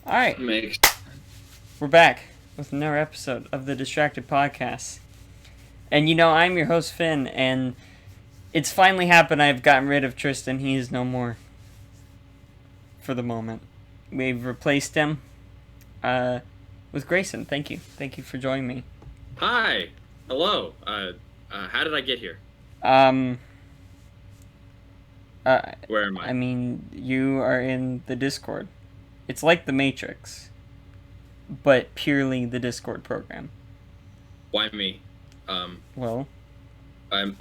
Alright, we're back with another episode of the Distract3d Podcast. And I'm your host Finn, and it's finally happened. I've gotten rid of Tristan. He is no more. For the moment. We've replaced him with Grayson. Thank you. Thank you for joining me. Hi. Hello. How did I get here? Where am I? I mean, you are in the Discord. It's like the Matrix, but purely the Discord program. Why me? Well, I'm.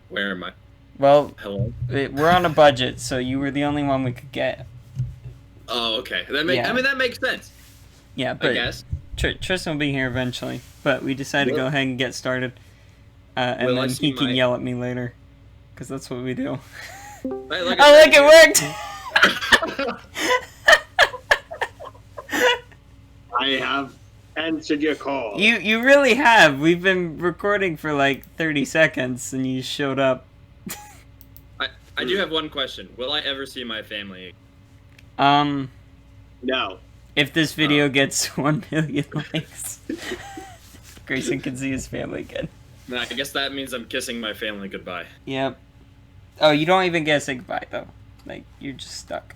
Where am I? Well, hello. We're on a budget, so you were the only one we could get. Oh, okay. I mean, that makes sense. Yeah, but I guess. Tristan will be here eventually, but we decided to go ahead and get started, and then he can yell at me later, because that's what we do. Look, it worked! I have answered your call. You really have. We've been recording for like 30 seconds, and you showed up. I do have one question. Will I ever see my family? No. If this video gets 1 million likes, Grayson can see his family again. I guess that means I'm kissing my family goodbye. Yep. Oh, you don't even get to say goodbye, though. Like, you're just stuck.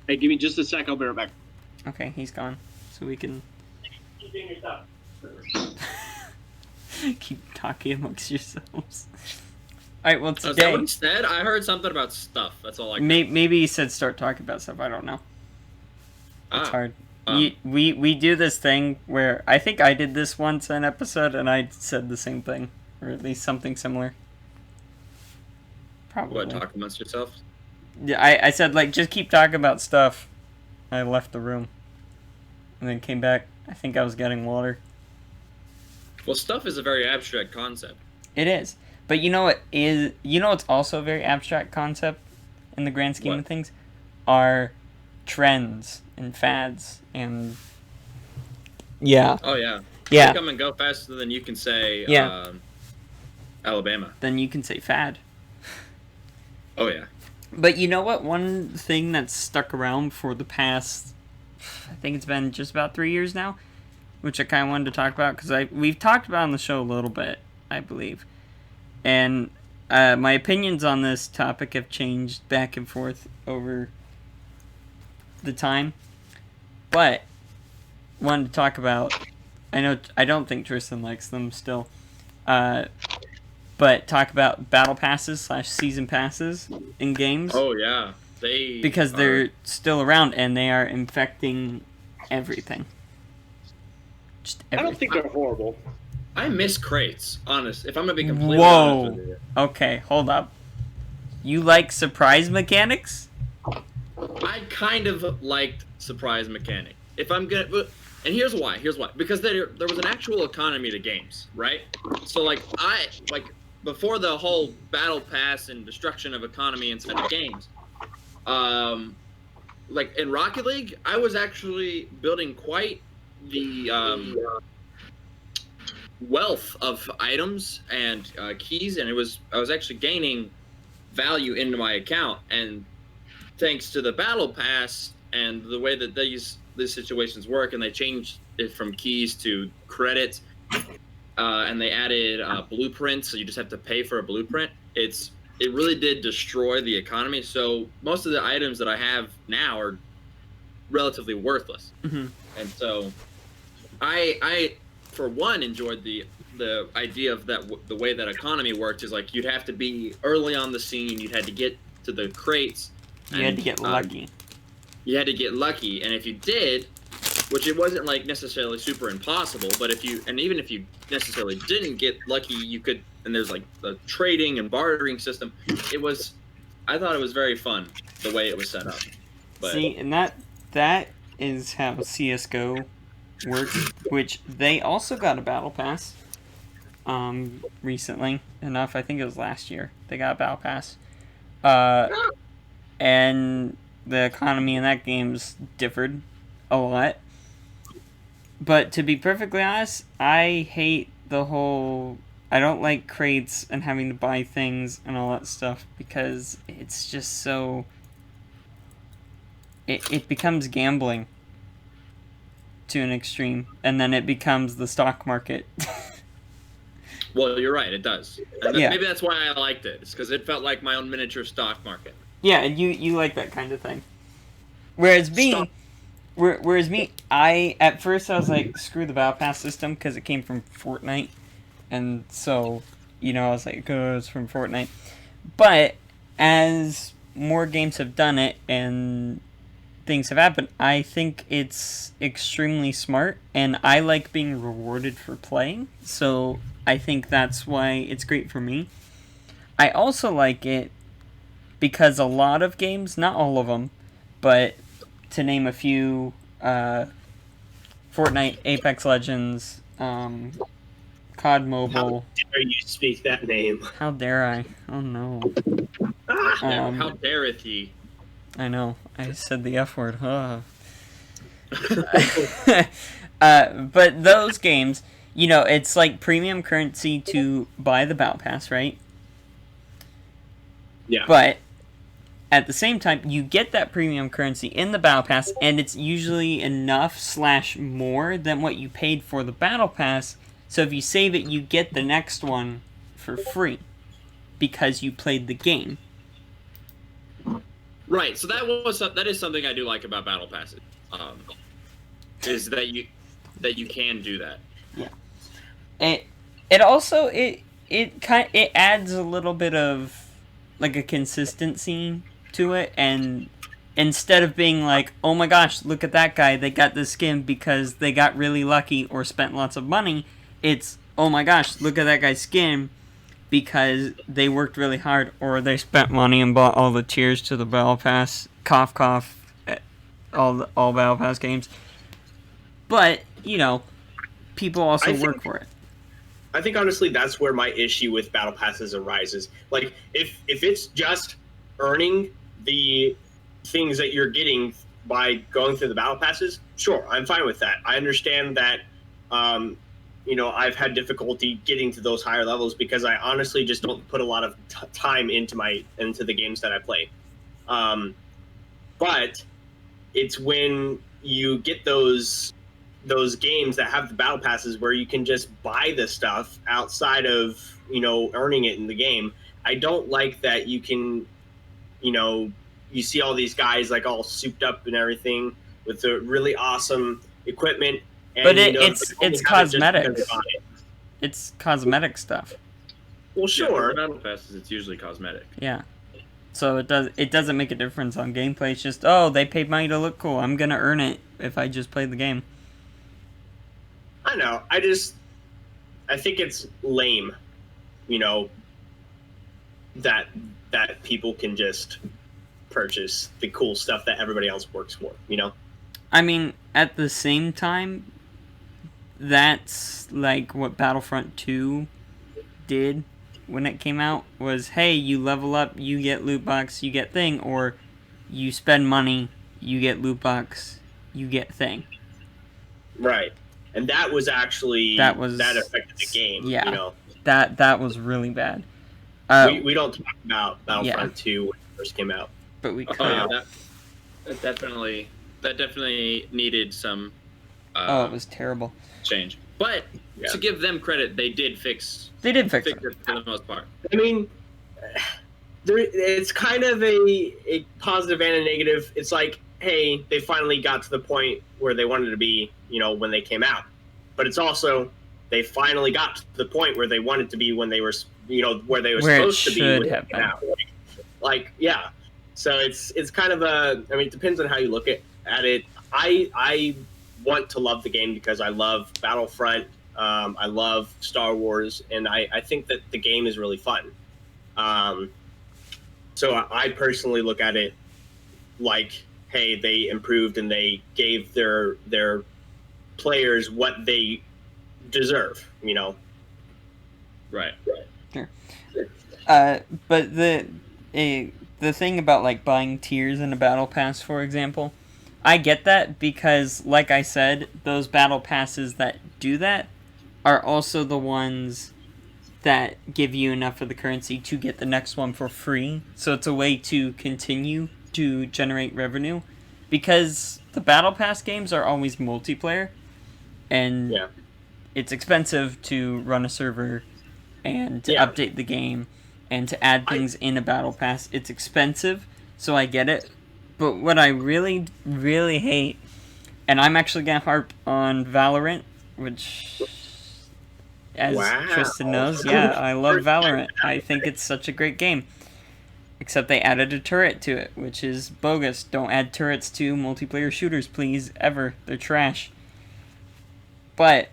Hey, give me just a sec. I'll be right back. Okay, he's gone. So we can... Keep doing your stuff. Keep talking amongst yourselves. Alright, well, today... Is that what he said? I heard something about stuff. That's all I... Maybe he said start talking about stuff. I don't know. It's hard. We do this thing where... I think I did this once in an episode, and I said the same thing. Or at least something similar. Probably. What, talk amongst yourself? Yeah, I said, like, just keep talking about stuff. I left the room. And then came back. I think I was getting water. Well, stuff is a very abstract concept. It is. But you know what is... You know what's also a very abstract concept in the grand scheme of things? Are trends and fads and... Yeah. Oh, yeah. Yeah. They come and go faster than you can say Alabama. Then you can say fad. Oh, yeah. But you know what? One thing that's stuck around for the past... I think it's been just about 3 years now, which I kind of wanted to talk about, because we've talked about it on the show a little bit, I believe. And my opinions on this topic have changed back and forth over the time. But wanted to talk about... I don't think Tristan likes them still. But talk about battle passes / season passes in games. Oh, yeah. Because they're still around and they are infecting everything. Just everything. I don't think they're horrible. I miss crates, honest. If I'm going to be completely Whoa. honest with you. Okay, hold up. You like surprise mechanics? I kind of liked surprise mechanic. If I'm going to... And here's why. Because there was an actual economy to games, right? So, before the whole battle pass and destruction of economy inside of games, in Rocket League, I was actually building quite the wealth of items and keys, and I was actually gaining value into my account. And thanks to the battle pass and the way that these situations work, and they changed it from keys to credits, and they added blueprints, so you just have to pay for a blueprint. It really did destroy the economy. So most of the items that I have now are relatively worthless. Mm-hmm. And so I for one enjoyed the idea of that. The way that economy worked is like you'd have to be early on the scene. You'd had to get to the crates. You had to get lucky. You had to get lucky, and if you did, which it wasn't like necessarily super impossible, but even if you necessarily didn't get lucky, you could. And there's like the trading and bartering system. I thought it was very fun the way it was set up. But, see, and that is how CS:GO works, which they also got a battle pass. Recently enough, I think it was last year they got a battle pass. And the economy in that game's differed a lot. But to be perfectly honest, I hate the whole... I don't like crates and having to buy things and all that stuff because it's just so... it becomes gambling to an extreme, and then it becomes the stock market. Well, you're right. It does. And Yeah. maybe that's why I liked it. It's because it felt like my own miniature stock market. Yeah, and you like that kind of thing. Whereas me, I at first I was like, screw the Battle Pass system because it came from Fortnite, and so I was like, oh, it's from Fortnite. But as more games have done it and things have happened, I think it's extremely smart, and I like being rewarded for playing. So I think that's why it's great for me. I also like it because a lot of games, not all of them, but to name a few, Fortnite, Apex Legends, COD Mobile. How dare you speak that name? How dare I? Oh no. How dareth he? I know. I said the F word. But those games, it's like premium currency to buy the Battle Pass, right? Yeah. But at the same time, you get that premium currency in the Battle Pass, and it's usually enough / more than what you paid for the Battle Pass. So if you save it, you get the next one for free because you played the game. Right. So that is something I do like about battle passes. Is that you can do that. Yeah. It also it adds a little bit of like a consistency to it, and instead of being like, oh my gosh, look at that guy, they got this skin because they got really lucky or spent lots of money, it's, oh my gosh, look at that guy's skin because they worked really hard or they spent money and bought all the tiers to the Battle Pass, cough cough, all Battle Pass games. But, people also work for it. I think honestly that's where my issue with battle passes arises. Like if it's just earning the things that you're getting by going through the battle passes, sure, I'm fine with that. I understand that I've had difficulty getting to those higher levels because I honestly just don't put a lot of time into the games that I play. But it's when you get those games that have the battle passes where you can just buy the stuff outside of earning it in the game. I don't like that you can you see all these guys like all souped up and everything with the really awesome equipment, and, but it's cosmetics. It's cosmetic stuff. Well, sure. Yeah, battle passes, it's usually cosmetic. Yeah. So it doesn't make a difference on gameplay. It's just, oh, they paid money to look cool. I'm gonna earn it if I just play the game. I know. I think it's lame, that people can just purchase the cool stuff that everybody else works for, I mean, at the same time, that's like what Battlefront 2 did when it came out, was, hey, you level up, you get loot box, you get thing, or you spend money, you get loot box, you get thing. Right. And that was actually that affected the game. Yeah, that was really bad. We don't talk about Battlefront 2 when it first came out, but we could. That definitely needed some. It was terrible. Change, but to give them credit, they did fix. They did fix it for the most part. I mean, it's kind of a positive and a negative. It's like, hey, they finally got to the point where they wanted to be, when they came out. But it's also, they finally got to the point where they wanted to be when they were, where they were supposed to be when they came out. Like, yeah. So it's kind of it depends on how you look at it. I want to love the game because I love Battlefront. I love Star Wars, and I think that the game is really fun. So I personally look at it like, hey, they improved and they gave their players what they deserve, Right. Sure. But the thing about like buying tiers in a battle pass, for example, I get that because, like I said, those battle passes that do that are also the ones that give you enough of the currency to get the next one for free. So it's a way to continue to generate revenue. because the Battle Pass games are always multiplayer, and Yeah. it's expensive to run a server and to update the game and to add things in a Battle Pass. It's expensive, so I get it. But what I really, really hate, and I'm actually going to harp on Valorant, which, as Tristan knows, I love Valorant. I think it's such a great game. Except they added a turret to it, which is bogus. Don't add turrets to multiplayer shooters, please, ever. They're trash. But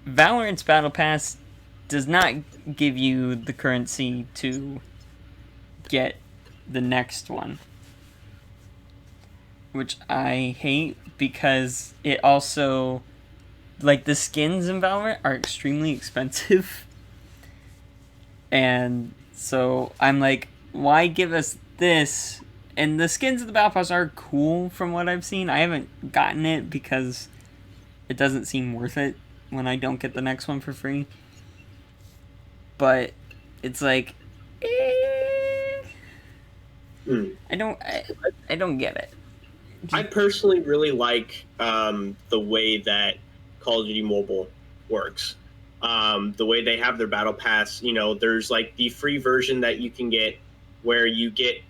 Valorant's Battle Pass does not give you the currency to get the next one. Which I hate, because it also... Like, the skins in Valorant are extremely expensive. And so I'm like, why give us this? And the skins of the Battle Pass are cool from what I've seen. I haven't gotten it because it doesn't seem worth it when I don't get the next one for free. But it's like, I don't get it. I personally really like the way that Call of Duty Mobile works. The way they have their Battle Pass, there's like the free version that you can get where you get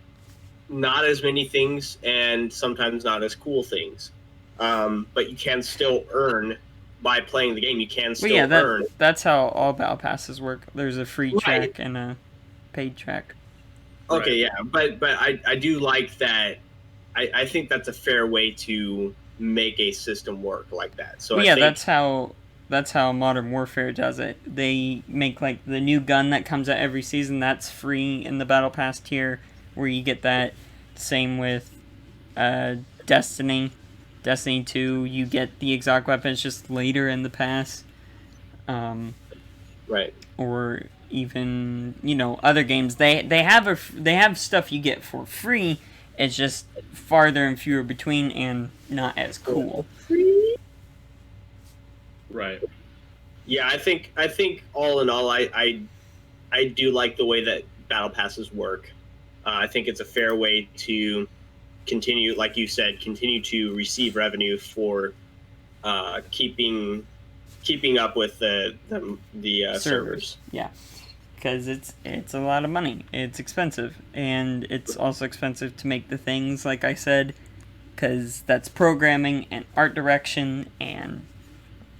not as many things and sometimes not as cool things. But you can still earn by playing the game. You can still earn. That's how all Battle Passes work. There's a free track and a paid track. Okay, yeah. But I do like that. I think that's a fair way to make a system work like that. So well, that's how Modern Warfare does it. They make like the new gun that comes out every season, that's free in the Battle Pass tier, where you get that. Same with Destiny 2, you get the exotic weapons just later in the pass. Right. Or even, other games, they have stuff you get for free. It's just farther and fewer between and not as cool. Right. Yeah, I think all in all, I do like the way that Battle Passes work. I think it's a fair way to continue, like you said, to receive revenue for keeping up with the servers. Yeah. Because it's a lot of money. It's expensive. And it's also expensive to make the things, like I said, because that's programming and art direction and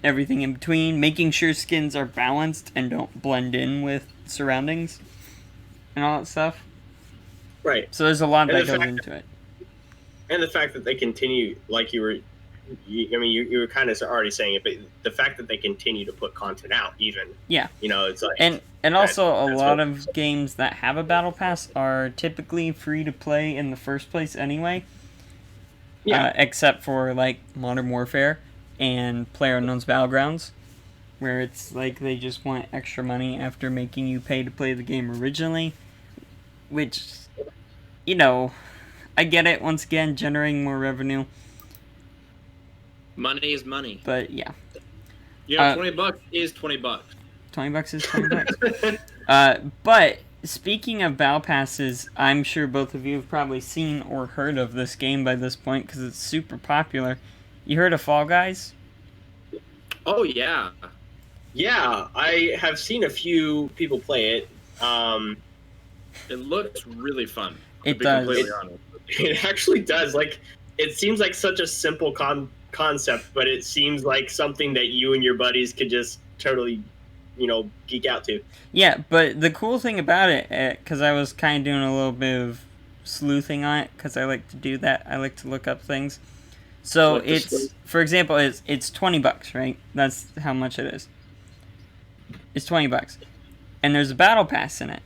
everything in between. Making sure skins are balanced and don't blend in with surroundings and all that stuff. Right. So there's a lot that goes into it. And the fact that they continue, like you were kind of already saying it, but the fact that they continue to put content out, even. Yeah. It's like... And also, a lot of games that have a Battle Pass are typically free to play in the first place anyway. Yeah. Except for, like, Modern Warfare and PlayerUnknown's Battlegrounds, where it's like they just want extra money after making you pay to play the game originally. Which, I get it, once again, generating more revenue. Money is money. But, yeah. $20 is $20. $20 is $20. But speaking of Battle Passes, I'm sure both of you have probably seen or heard of this game by this point because it's super popular. You heard of Fall Guys? Oh, yeah. Yeah, I have seen a few people play it. It looks really fun. It does. It actually does. Like, it seems like such a simple concept, but it seems like something that you and your buddies could just totally... geek out to. Yeah, but the cool thing about it, because I was kind of doing a little bit of sleuthing on it, because I like to do that. I like to look up things. So for example, it's $20, right? That's how much it is. It's $20, and there's a Battle Pass in it.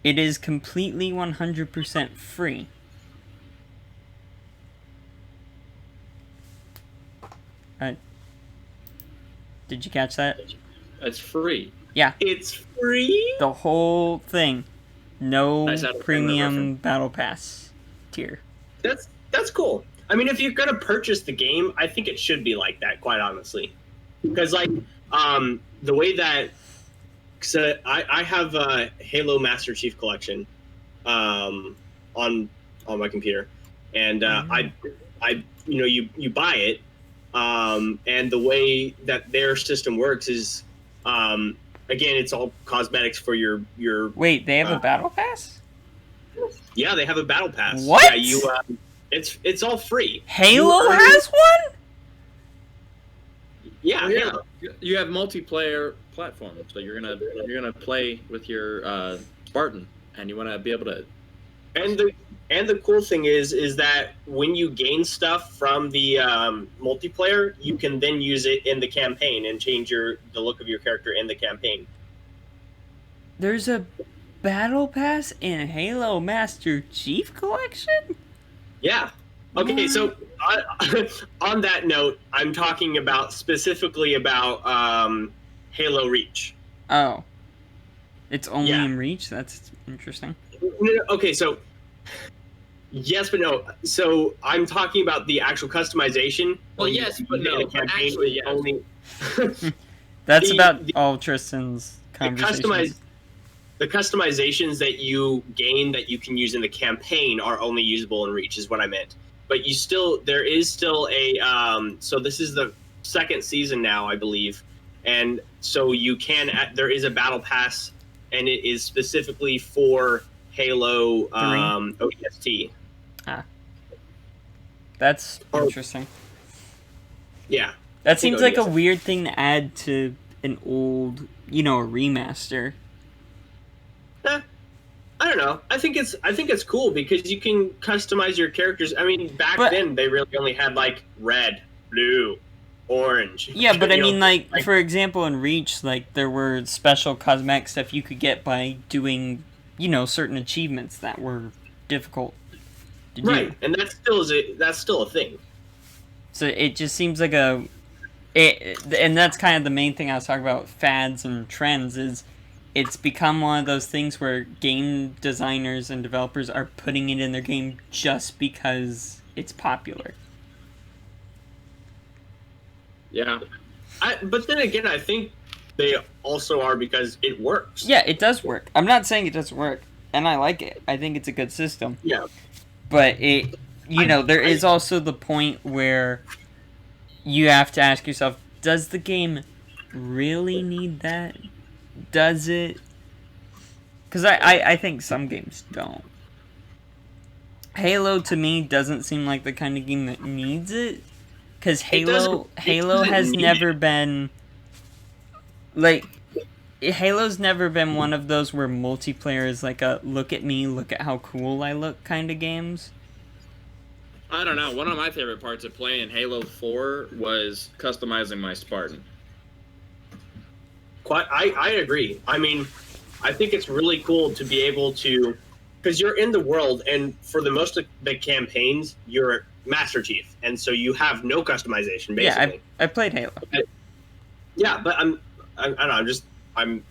It is completely 100% free. Did you catch that? It's free. Yeah. It's free? The whole thing. No premium Battle Pass tier. That's cool. I mean, if you're going to purchase the game, I think it should be like that, quite honestly. Because, like, the way that... So I have a Halo Master Chief Collection on my computer. and you buy it, and the way that their system works is, again, it's all cosmetics for your. Wait, they have a battle pass? Yeah, they have a battle pass. What? Yeah, it's all free. Halo has one? Yeah, yeah. You have multiplayer platforms, so you're gonna play with your Spartan, and you want to be able to. And the cool thing is that when you gain stuff from the multiplayer, you can then use it in the campaign and change the look of your character in the campaign. There's a battle pass in Halo Master Chief Collection? Yeah. Okay, so on that note, I'm talking specifically about Halo Reach. Oh. It's only Yeah. in Reach? That's interesting. Okay, so yes, but no. So I'm talking about the actual customization. Well, yes, but no. Actually, yes. Only That's about all Tristan's the conversations. The customizations that you gain that you can use in the campaign are only usable in Reach, is what I meant. But there is still a so this is the second season now, I believe, and so there is a battle pass, and it is specifically for Halo ODST. That's interesting. Yeah. That seems like a ODST. weird thing to add to an old, a remaster. I don't know. I think it's cool because you can customize your characters. I mean, back then they really only had like red, blue, orange. Yeah, but I mean, like for example, in Reach, like there were special cosmetic stuff you could get by doing, certain achievements that were difficult to do. Right, and that's still a thing. So it just seems like and that's kind of the main thing I was talking about, fads and trends, is it's become one of those things where game designers and developers are putting it in their game just because it's popular. Yeah. But then again, I think they also are because it works. Yeah, it does work. I'm not saying it doesn't work, and I like it. I think it's a good system. Yeah. But there is also the point where you have to ask yourself, does the game really need that? Does it? Because I think some games don't. Halo, to me, doesn't seem like the kind of game that needs it. Because Halo has never been... Like, Halo's never been one of those where multiplayer is like a look at me, look at how cool I look kind of games. I don't know. One of my favorite parts of playing Halo 4 was customizing my Spartan. I agree. I mean, I think it's really cool to be able to, because you're in the world, and for the most of the campaigns, you're Master Chief, and so you have no customization, basically. Yeah, I played Halo. Yeah, but I don't know. I'm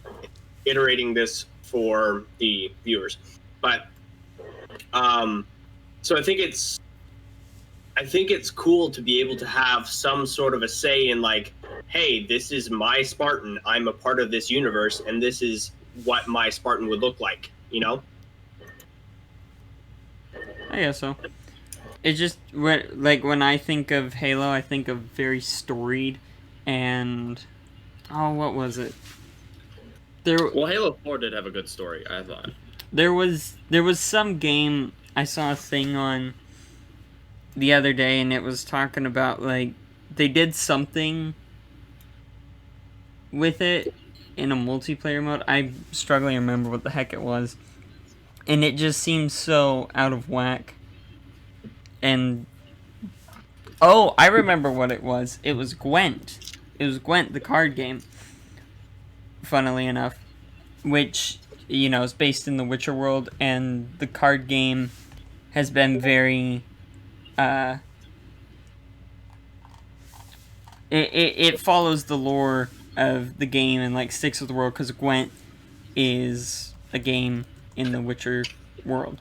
iterating this for the viewers, but so I think it's cool to be able to have some sort of a say in, like, hey, this is my Spartan. I'm a part of this universe, and this is what my Spartan would look like, I guess so. It's just, like, when I think of Halo, I think of very storied, and... Oh, what was it? Well, Halo 4 did have a good story, I thought. There was some game I saw a thing on the other day, and it was talking about, like, they did something with it in a multiplayer mode. I'm struggling to remember what the heck it was. And it just seems so out of whack. And... Oh, I remember what it was. It was Gwent. It was Gwent, the card game. Funnily enough. Which, is based in the Witcher world. And the card game has been very... It follows the lore of the game and, like, sticks with the world, because Gwent is a game in the Witcher world.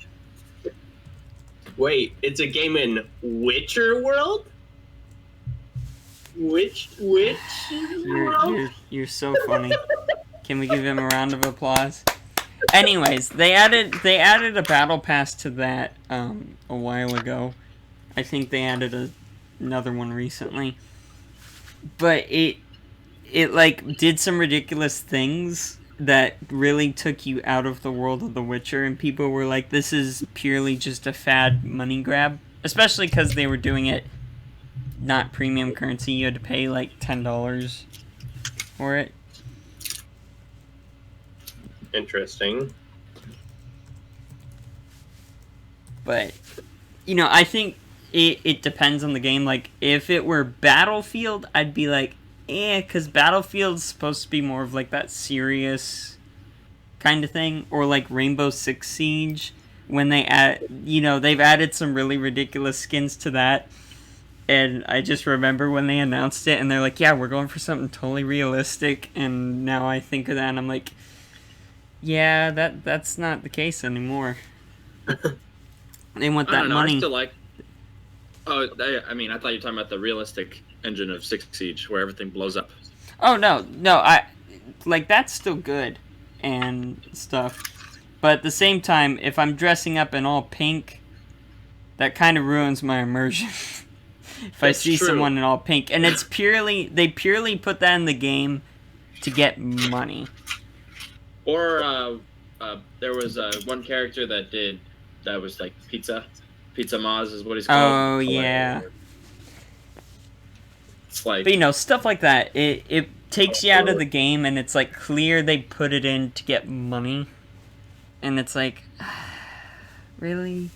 Wait, it's a game in Witcher world? Which You're so funny. Can we give him a round of applause? Anyways, they added a battle pass to that a while ago, I think they added another one recently. But it like did some ridiculous things that really took you out of the world of The Witcher, and people were like, this is purely just a fad money grab. Especially because they were doing it not premium currency. You had to pay like $10 for it. Interesting. But, you know, I think it depends on the game. Like, if it were Battlefield, I'd be like, because Battlefield's supposed to be more of like that serious kind of thing. Or like Rainbow Six Siege, when they add, you know, they've added some really ridiculous skins to that. And I just remember when they announced it, and they're like, yeah, we're going for something totally realistic. And now I think of that, and I'm like, yeah, that's not the case anymore. They want that money. I still like... Oh, I mean, I thought you were talking about the realistic engine of Six Siege, where everything blows up. Oh, no, I... Like, that's still good and stuff. But at the same time, if I'm dressing up in all pink, that kind of ruins my immersion. If I see someone in all pink. And it's purely... They purely put that in the game to get money. Or, there was one character that was like Pizza Maz is what he's called. Oh, yeah. It's like... But, you know, stuff like that. It takes you out of the game, and it's, like, clear they put it in to get money. And it's like, really?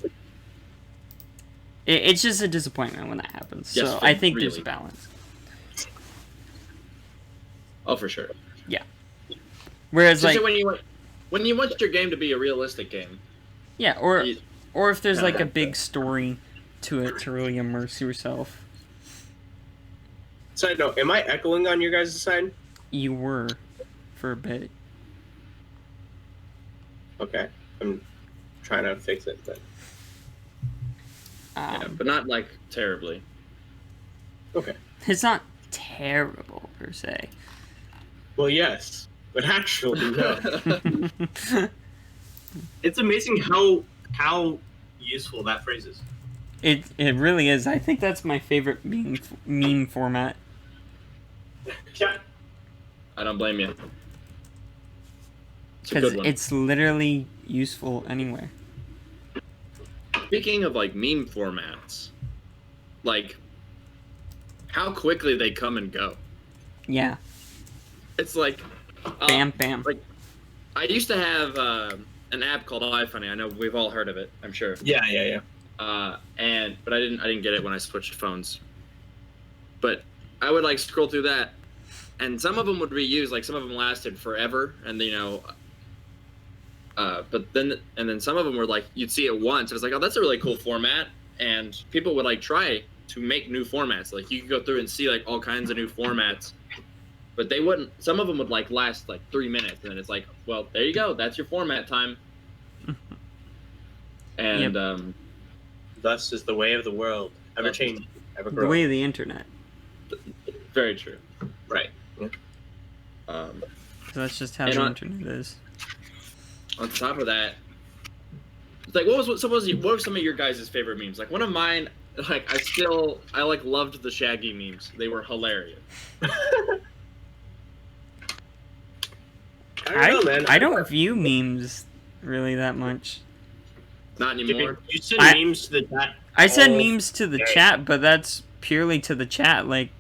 It's just a disappointment when that happens. Yes, so I think really. there's a balance. Oh, for sure. Yeah. Whereas, Just like... when you want your game to be a realistic game. Yeah, or if there's, like, a big story to it to really immerse yourself. Side note, am I echoing on your guys' side? You were, for a bit. Okay. I'm trying to fix it, but... Yeah, but not, like, terribly. Okay. It's not terrible, per se. Well, yes. But actually, no. It's amazing how useful that phrase is. It really is. I think that's my favorite meme format. Yeah. I don't blame you. It's a Because good one. it's literally useful anywhere. Speaking of, like, meme formats, like, how quickly they come and go. Yeah. It's like... Bam, bam. Like, I used to have an app called iFunny. I know we've all heard of it, I'm sure. Yeah. But I didn't get it when I switched phones. But I would, like, scroll through that, and some of them would reuse, like, some of them lasted forever, and, you know... but then some of them were like, you'd see it once, it was like, oh, that's a really cool format, and people would, like, try to make new formats. Like, you could go through and see, like, all kinds of new formats, but they wouldn't. Some of them would, like, last like 3 minutes, and then it's like, well, there you go, that's your format time. And Yep. Thus is the way of the world, ever changing, ever The growing. way of the internet. very true. Right. Yeah. So that's just how And the internet is. On top of that, it's like, what were some of your guys' favorite memes? Like, one of mine, like, I loved the Shaggy memes. They were hilarious. I don't know, man. I don't view memes really that much. Not anymore. You send memes to the chat. I send all memes to the day. chat, but that's purely to the chat. Like,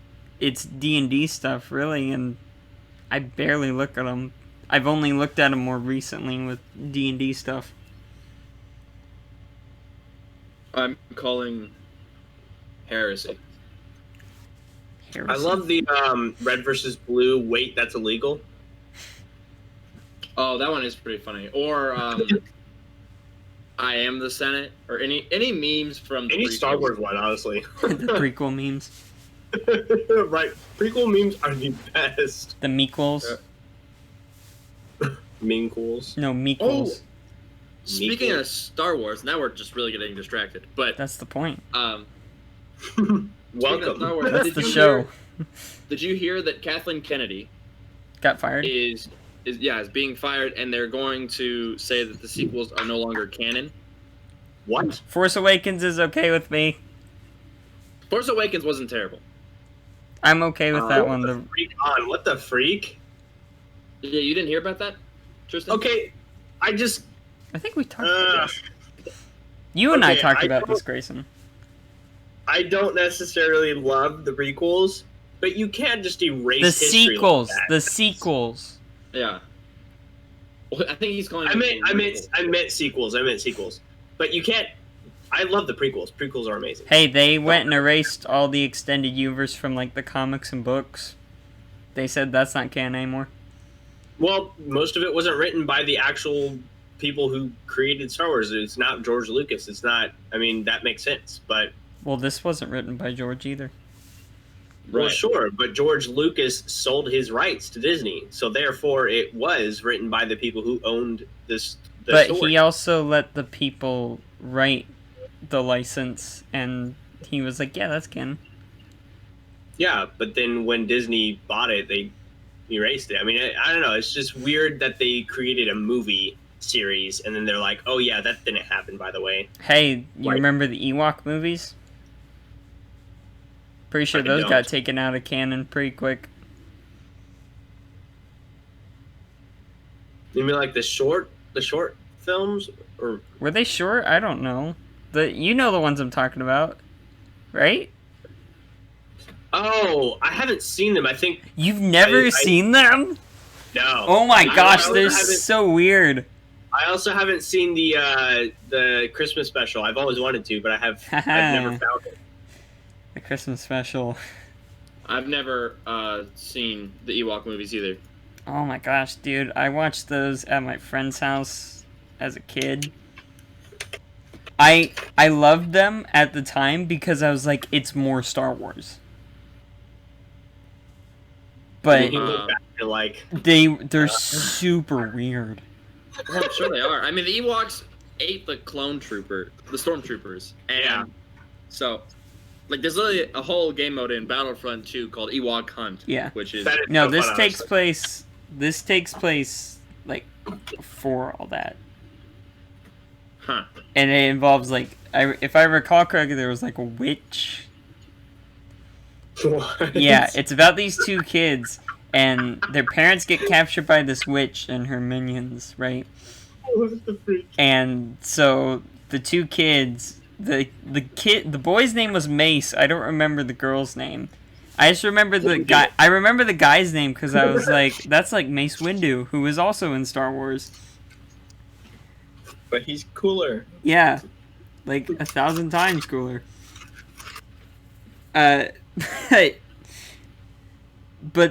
it's D&D stuff, really, and I barely look at them. I've only looked at them more recently with D&D stuff. I'm calling heresy. I love the red versus blue. Wait, that's illegal. Oh, that one is pretty funny. Or I am the Senate, or any memes from the Any prequels. Star Wars one, honestly. the prequel memes. Right. Prequel memes are the best. The mequels. Mean cools. No, mequels. Speaking of Star Wars, now we're just really getting distracted. But That's the point. speaking of Star Welcome. Wars, That's the show. Did you hear that Kathleen Kennedy Got fired? is being fired, and they're going to say that the sequels are no longer canon? What? Force Awakens is okay with me. Force Awakens wasn't terrible. I'm okay with that one. The freak on. What the freak? Yeah, you didn't hear about that, Tristan? Okay, I think we talked about this. You and I talked about this, Grayson. I don't necessarily love the prequels, but you can't just erase the history sequels. like that. The sequels. Yeah. Well, I think he's calling. I meant sequels. But you can't. I love the prequels. Prequels are amazing. Hey, they went and erased all the extended universe from like the comics and books. They said that's not canon anymore. Well, most of it wasn't written by the actual people who created Star Wars. It's not George Lucas. It's not. I mean, that makes sense. But well, this wasn't written by George either. Well, sure, but George Lucas sold his rights to Disney, so therefore it was written by the people who owned this. But story. he also let the people write the license, and he was like, "Yeah, that's canon." Yeah, but then when Disney bought it, they erased it. I mean, I don't know. It's just weird that they created a movie series, and then they're like, "Oh yeah, that didn't happen, by the way." Hey, you remember the Ewok movies? Pretty sure those got taken out of canon pretty quick. You mean like the short films, or were they short? I don't know. You know the ones I'm talking about, right? Oh, I haven't seen them. I think you've never seen them. No. Oh my gosh, they're so weird. I also haven't seen the Christmas special. I've always wanted to, but I've never found it. The Christmas special. I've never seen the Ewok movies either. Oh my gosh, dude. I watched those at my friend's house as a kid. I loved them at the time because I was like, it's more Star Wars. But they're super weird. Well, I'm sure they are. I mean, the Ewoks ate the stormtroopers. And so, like, there's literally a whole game mode in Battlefront 2 called Ewok Hunt. Yeah. Which is no, this takes place. This takes place like before all that. Huh. And it involves like, if I recall correctly, there was like a witch. What? Yeah, it's about these two kids, and their parents get captured by this witch and her minions, right? What the freak? And so the two kids, the boy's name was Mace. I don't remember the girl's name. I just remember the guy. I remember the guy's name because I was like, that's like Mace Windu, who is also in Star Wars. But he's cooler. Yeah, like 1,000 times cooler. But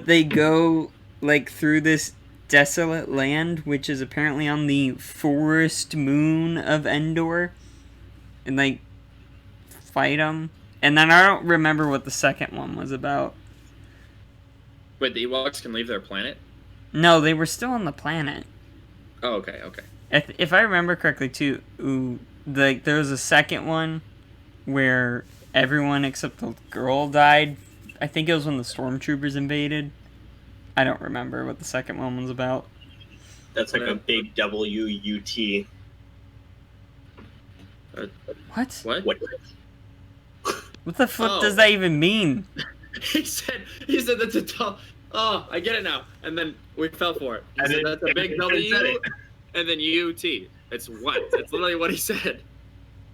they go like through this desolate land, which is apparently on the forest moon of Endor, and like fight them. And then I don't remember what the second one was about. Wait, the Ewoks can leave their planet? No, they were still on the planet. Oh, okay. If I remember correctly, too, there was a second one where everyone except the girl died. I think it was when the stormtroopers invaded. I don't remember what the second one was about. That's like a big W-U-T. What? What? What the fuck does that even mean? He said that's a tough. Oh, I get it now. And then we fell for it. He said that's a big W, and then U-T. It's what? That's literally what he said.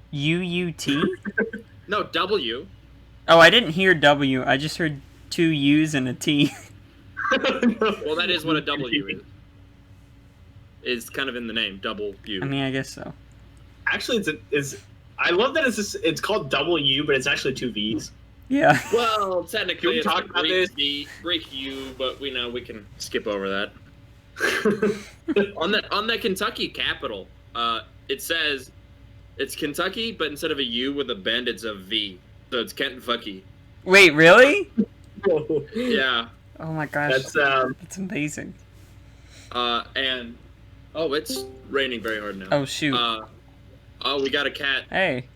U-U-T? No, W. Oh, I didn't hear W. I just heard two U's and a T. Well, that is what a W is. It's kind of in the name, double U. I mean, I guess so. Actually, I love that it's called W, but it's actually two V's. Yeah. Well, technically, it's talk about Greek U, but we can skip over that. on the Kentucky Capitol, it says it's Kentucky, but instead of a U with a bend, it's a V. So it's Kentucky. Wait, really? Yeah. Oh my gosh. That's amazing. And it's raining very hard now. Oh shoot. We got a cat. Hey.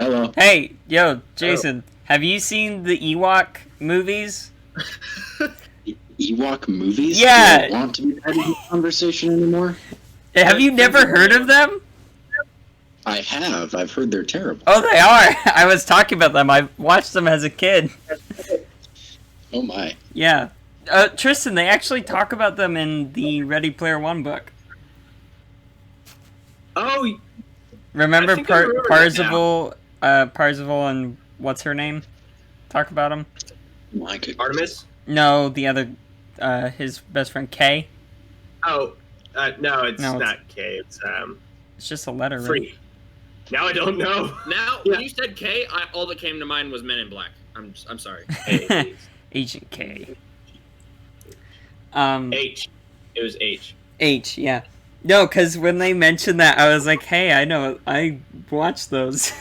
Hello. Hey, yo, Jason. Have you seen the Ewok movies? Ewok movies? Yeah. Do you want to be part of the conversation anymore? Have you never heard of them? I have. I've heard they're terrible. Oh, they are. I was talking about them. I watched them as a kid. Oh my. Yeah. Tristan, they actually talk about them in the Ready Player One book. Oh, Remember I think I remember that Parzival and what's her name? Talk about him? My goodness. Artemis? No, the other, his best friend, Kay. Oh, no, it's No, not K. It's It's just a letter, right? Free. Now I don't know. Now, Yeah. when you said K, all that came to mind was Men in Black. I'm sorry. Hey, Agent K. H. It was H. H, yeah. No, because when they mentioned that, I was like, hey, I know, I watched those.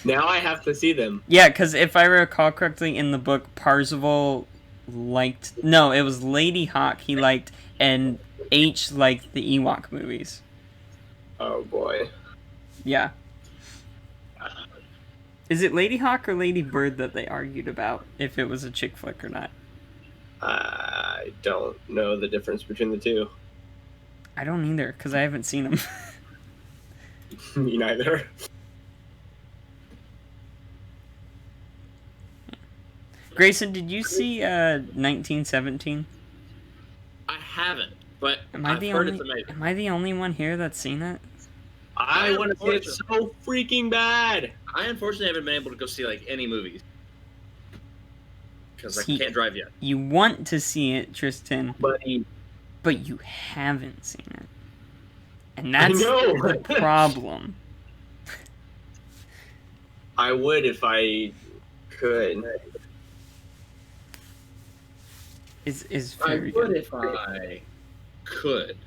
Now I have to see them. Yeah, because if I recall correctly, in the book, Parzival liked... No, it was Lady Hawk he liked, and H liked the Ewok movies. Oh boy. Yeah. Is it Lady Hawk or Lady Bird that they argued about, if it was a chick flick or not? I don't know the difference between the two. I don't either, because I haven't seen them. Me neither. Grayson, did you see 1917? I haven't, but Am I I've the heard only? it's amazing. Am I the only one here that's seen it? I want to see it so freaking bad. I unfortunately haven't been able to go see like any movies because I See- can't drive yet. You want to see it, Tristan, Buddy. but you haven't seen it, and I that's know. the problem. I would if I could. Is I very would good. if I could.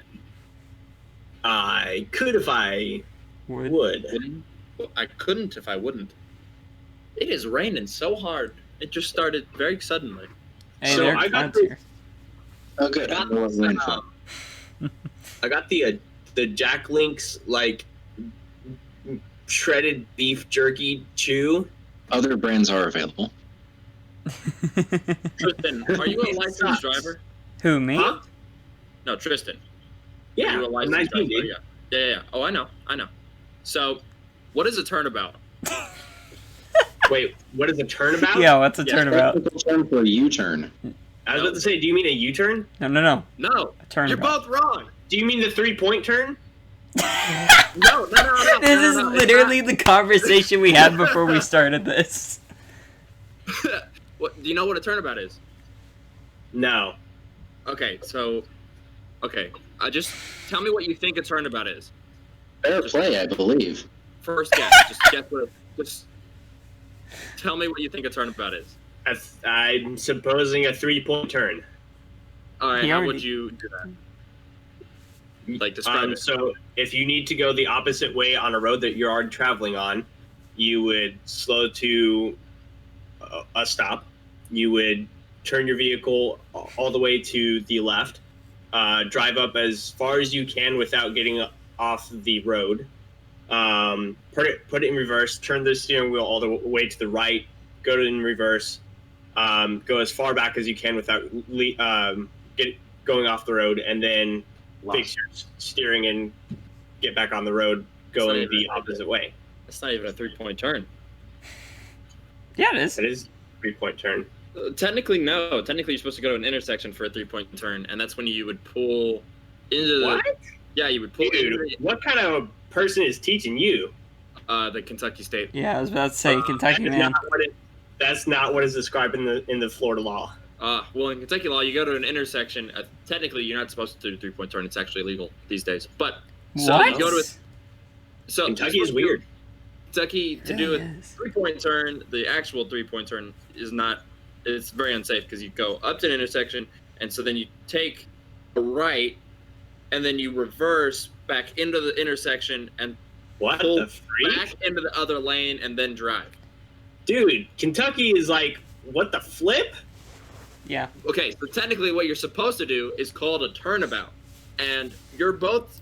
I could if I Would. would. I couldn't if I wouldn't. It is raining so hard. It just started very suddenly. Hey, So there are I got clouds this- here. Oh, good. I know where I'm from. I got the Jack Link's like shredded beef jerky chew. Other brands are available. Tristan, are you a licensed Sucks. driver? Who, me? Huh? No, Tristan. Yeah, You're a I'm licensed 19, driver. dude. Yeah. Oh, I know. So, what is a turnabout? Wait, what is a turnabout? Yeah, what's a Yes. turnabout? Technical term for a U-turn. I was about to say, do you mean a U-turn? No. No, A turnabout. you're both wrong. Do you mean the 3-point turn? No. This is literally the conversation we had before we started this. What? Do you know what a turnabout is? No. Okay, just tell me what you think a turnabout is. Fair play, I believe. First guess. Just guess what. Just tell me what you think a turnabout is. I'm supposing a 3-point turn. All right, He how already- would you do that? Like describe it. So if you need to go the opposite way on a road that you're already traveling on, you would slow to a stop. You would turn your vehicle all the way to the left, drive up as far as you can without getting off the road. Put it in reverse. Turn the steering wheel all the way to the right. Go in reverse. Go as far back as you can without going off the road, and then fix your steering and get back on the road, going It's not the even- opposite way. It's not even a 3-point turn. Yeah, it is. It is a 3-point turn. Technically, no. Technically, you're supposed to go to an intersection for a 3-point turn, and that's when you would pull into the. What? Yeah, you would pull Dude, into what kind of person is teaching you? the Kentucky State. Yeah, I was about to say Kentucky, That is man. not that's not what is described in the Florida law. Well, in Kentucky law, you go to an intersection. Technically, you're not supposed to do a 3-point turn. It's actually illegal these days. But so What? you go to so Kentucky is weird. Kentucky to do It a is. 3-point turn, the actual 3-point turn is not. It's very unsafe because you go up to an intersection, and so then you take a right, and then you reverse back into the intersection and What pull the freak? back into the other lane and then drive. Dude, Kentucky is like, what the flip? Yeah. Okay, so technically what you're supposed to do is called a turnabout. And you're both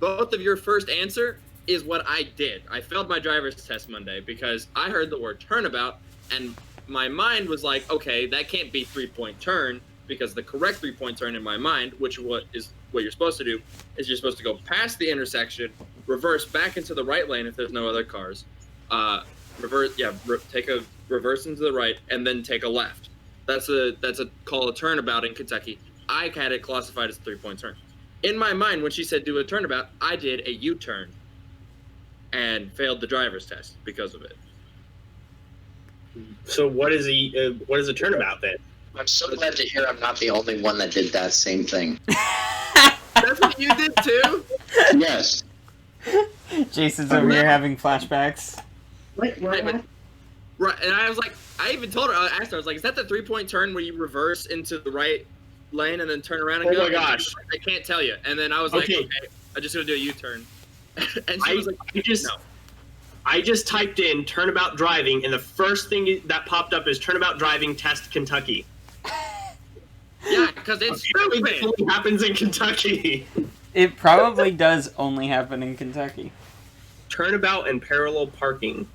of your first answer is what I did. I failed my driver's test Monday because I heard the word turnabout and my mind was like, okay, that can't be 3-point turn. because the correct 3-point turn in my mind, which what you're supposed to do, is you're supposed to go past the intersection, reverse back into the right lane if there's no other cars, take a reverse into the right, and then take a left. That's a call a turnabout in Kentucky. I had it classified as a 3-point turn. In my mind, when she said do a turnabout, I did a U-turn and failed the driver's test because of it. So what is a turnabout then? I'm so glad to hear I'm not the only one that did that same thing. That's what you did too? Yes. Jason's over here having flashbacks. Right, and I was like, I even told her, I asked her, I was like, is that the 3-point turn where you reverse into the right lane and then turn around and go? Oh my gosh. I can't tell you. And then I was like, okay, I'm just going to do a U-turn. And she was like, no. I just typed in turnabout driving, and the first thing that popped up is turnabout driving test Kentucky. Yeah, because it's stupid. It only happens in Kentucky. It probably does only happen in Kentucky. Turnabout and parallel parking.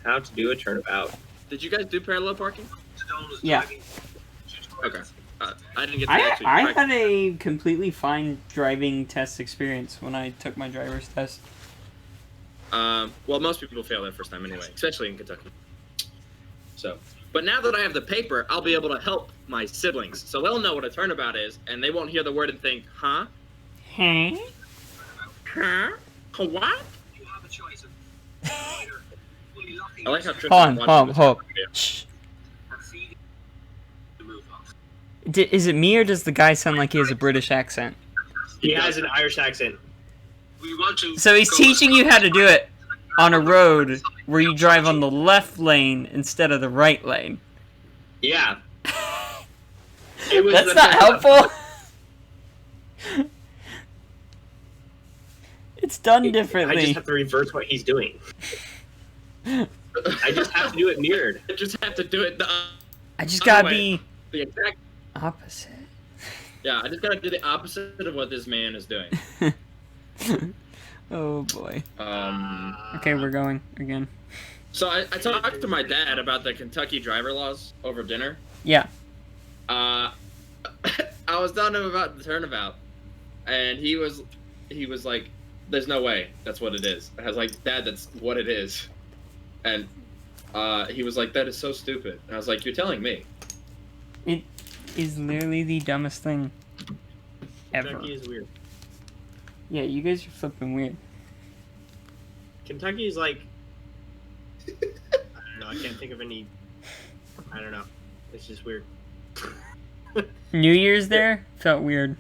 How to do a turnabout. Did you guys do parallel parking? Yeah. Okay. I didn't get to actually I had a completely fine driving test experience when I took my driver's test. Well, most people fail that first time anyway, especially in Kentucky. So, but now that I have the paper, I'll be able to help my siblings. So they'll know what a turnabout is, and they won't hear the word and think, huh? Huh? Huh? What? You have a choice of I like how Tristan Hold on. Shh. Is it me or does the guy sound like he has a British accent? He has an Irish accent. We want to So he's teaching you how to do it on a road where you drive on the left lane instead of the right lane. Yeah. That's not helpful. It's done differently. I just have to reverse what he's doing. I just have to do it mirrored. I just have to do it I just gotta way. be the exact. opposite. Yeah, I just gotta do the opposite of what this man is doing. Oh boy. Um. Okay, we're going again. So I talked to my dad about the Kentucky driver laws over dinner. Yeah. I was telling him about the turnabout, and he was like, "There's no way that's what it is." I was like, "Dad, that's what it is," and he was like, "That is so stupid." And I was like, "You're telling me." It is literally the dumbest thing ever. Kentucky is weird. Yeah, you guys are flipping weird. Kentucky is like, I don't know. I can't think of any. I don't know. It's just weird. New Year's there felt weird.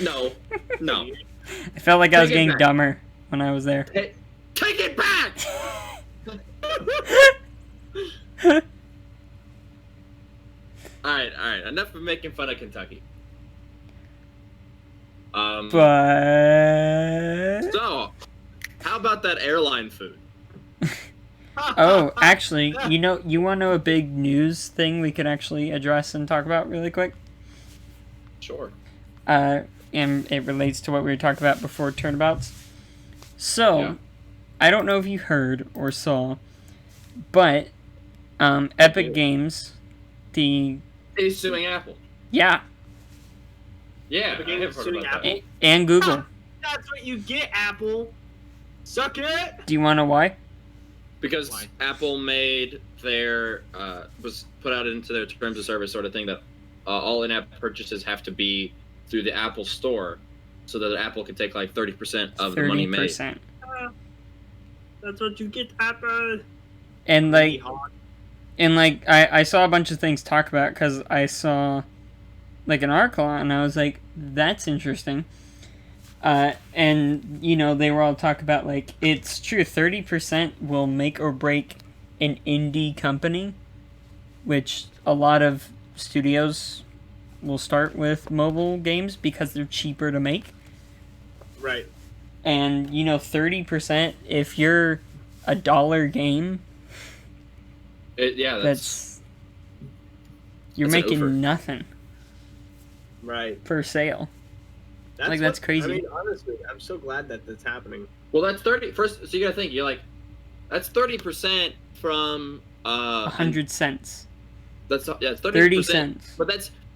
No. I felt like I was Take it getting back. dumber when I was there. Take it back. All right. Enough of making fun of Kentucky. But So, how about that airline food? oh, actually, you want to know a big news thing we could actually address and talk about really quick? Sure. And it relates to what we were talking about before turnabouts. So, Yeah. I don't know if you heard or saw, but Epic Games, He's suing Apple. yeah, Yeah, Epic I Games have is heard suing about Apple? that. and Google. That's what you get, Apple. Suck it. Do you want to know why? Because Why? Apple made their was put out into their terms of service sort of thing that all in-app purchases have to be through the Apple Store, so that Apple can take like 30% of the money made. 30%. That's what you get, Apple. And like, I saw a bunch of things talk about because I saw like an article and I was like, that's interesting. And they were all talking about like, it's true, 30% will make or break an indie company, which a lot of studios will start with mobile games because they're cheaper to make. Right. And 30%, if you're a $1 game, You're that's you're That's an making offer. nothing Right. per sale. That's That's crazy. I mean, honestly, I'm so glad that that's happening. well, that's 30. First, so you gotta think. You're like, that's 30% from 100 cents. That's 30%. 30 cents. But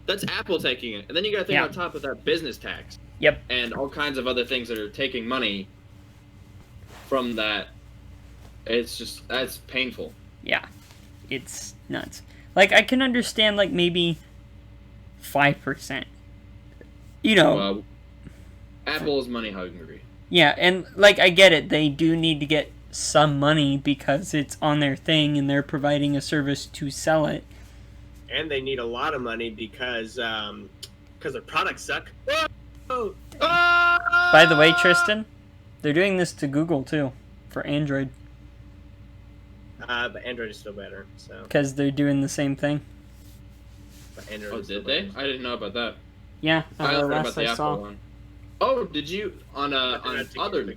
that's Apple taking it, and then you got to think on top of that business tax. Yep. And all kinds of other things that are taking money from that. That's painful. Yeah, it's nuts. Like, I can understand, like, maybe 5%. Well, Apple is money hungry. Yeah, and, like, I get it. They do need to get some money because it's on their thing and they're providing a service to sell it. And they need a lot of money because their products suck. Whoa! By the way, Tristan, they're doing this to Google, too, for Android. But Android is still better, so. Because they're doing the same thing. But Android Oh, is still did they? better. I didn't know about that. Yeah, I heard about last the I Apple saw. one. Oh, did you on That's other 50%.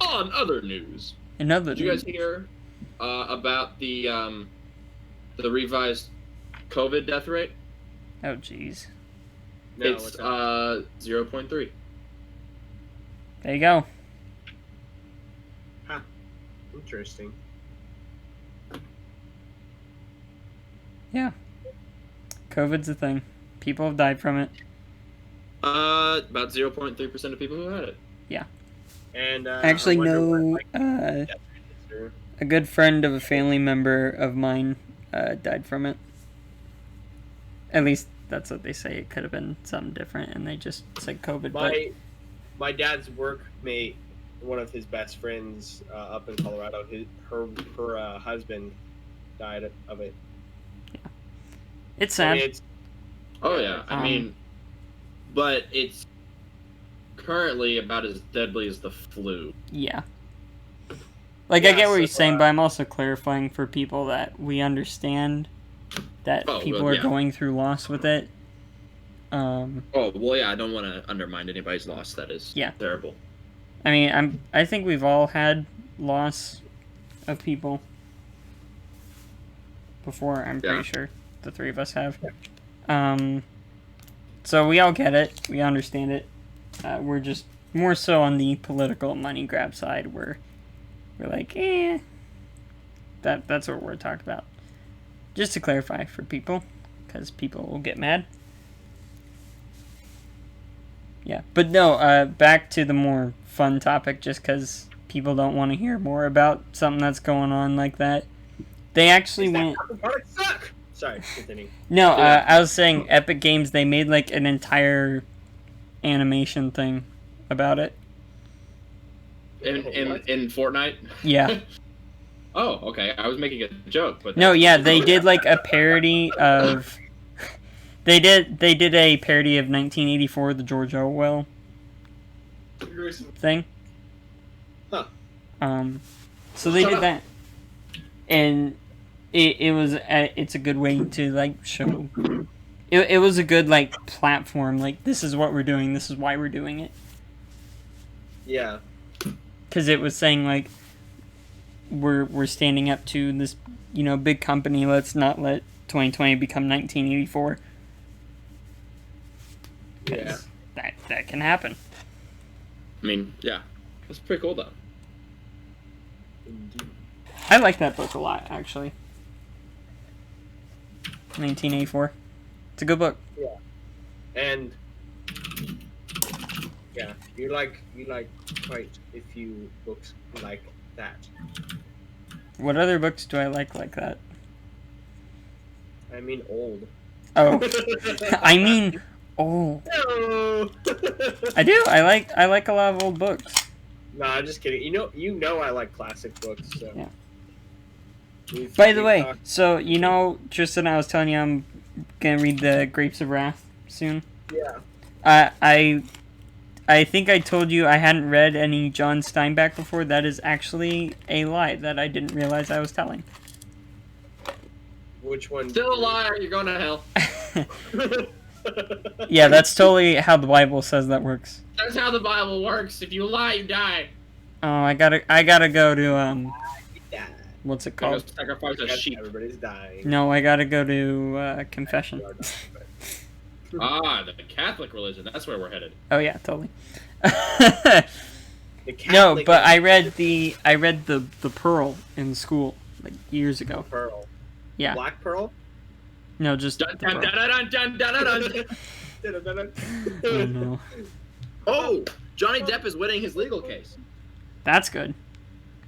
on other news? Another Did you guys hear about the revised COVID death rate? Oh, jeez. No, It's what's that? 0.3. There you go. Interesting. Yeah. COVID's a thing. People have died from it. About 0.3% of people who had it. And I actually I wonder know what, death rate is a good friend of a family member of mine died from it. At least that's what they say. It could have been something different, and they just said COVID. My dad's workmate, one of his best friends up in Colorado, her husband died of it. It's I sad. mean, it's, Oh yeah, I Um, mean, but it's currently about as deadly as the flu. Yeah. Like, I get what you're saying, but I'm also clarifying for people that we understand that people are going through loss with it. Oh well, yeah. I don't want to undermine anybody's loss. That is terrible. I mean, I think we've all had loss of people before. I'm pretty sure the three of us have. So we all get it. We understand it. We're just more so on the political money grab side, where we're like, that's what we're talking about. Just to clarify for people, because people will get mad. Yeah, but no, back to the more fun topic, just because people don't want to hear more about something that's going on like that. They actually went... products suck! Sorry, continue. No, I was saying Epic Games, they made like an entire animation thing about it. In Fortnite. Yeah. Oh, okay. I was making a joke, but No, yeah, they did like a parody of... They did a parody of 1984, the George Orwell thing. Huh. So they did that. And it's a good way to like show... It was a good like platform, like this is what we're doing, this is why we're doing it. Yeah. Because it was saying like we're standing up to this, big company. Let's not let 2020 become 1984. Yeah. That can happen. I mean, yeah, that's pretty cool though. I like that book a lot, actually. 1984. It's a good book. Yeah. And yeah, you like quite a few books like that. What other books do I like that? I mean old. Oh. I mean old. No. I do. I like a lot of old books. No, I'm just kidding. You know I like classic books, so. Yeah. By the way, so Tristan, I was telling you I'm gonna read the Grapes of Wrath soon. Yeah. I think I told you I hadn't read any John Steinbeck before. That is actually a lie that I didn't realize I was telling. Which one? Still a liar. You're going to hell. Yeah, that's totally how the Bible says that works. That's how the Bible works. If you lie, you die. Oh, I gotta go to what's it Go called? sacrifice a sheep. Everybody's dying. No, I gotta go to confession. The Catholic religion. That's where we're headed. Oh yeah, totally. The No, Catholic but I read the Pearl in school like years ago. Pearl. Yeah. Black Pearl? No, just Dun, dun, dun, dun, dun, dun, dun, dun. Oh no. Oh, Johnny Depp is winning his legal case. That's good.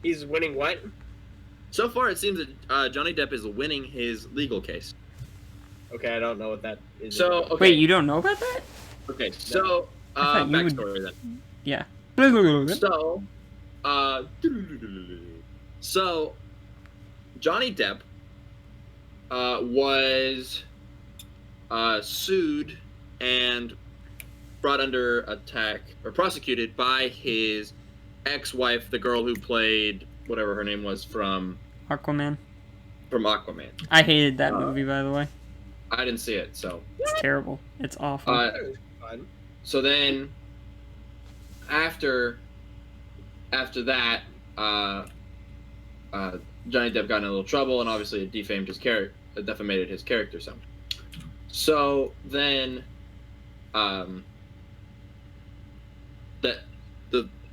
He's winning what? So far, it seems that Johnny Depp is winning his legal case. Okay, I don't know what that is. So, okay. Wait, you don't know about that? Okay, so, I thought you would- backstory then. Yeah. So, Johnny Depp was sued and brought under attack or prosecuted by his ex-wife, the girl who played whatever her name was from Aquaman. Aquaman. I hated that movie, by the way. I didn't see it, so. It's terrible. It's awful. Fun. So then, after that, Johnny Depp got in a little trouble, and obviously it defamed his character, defamated his character some. So then,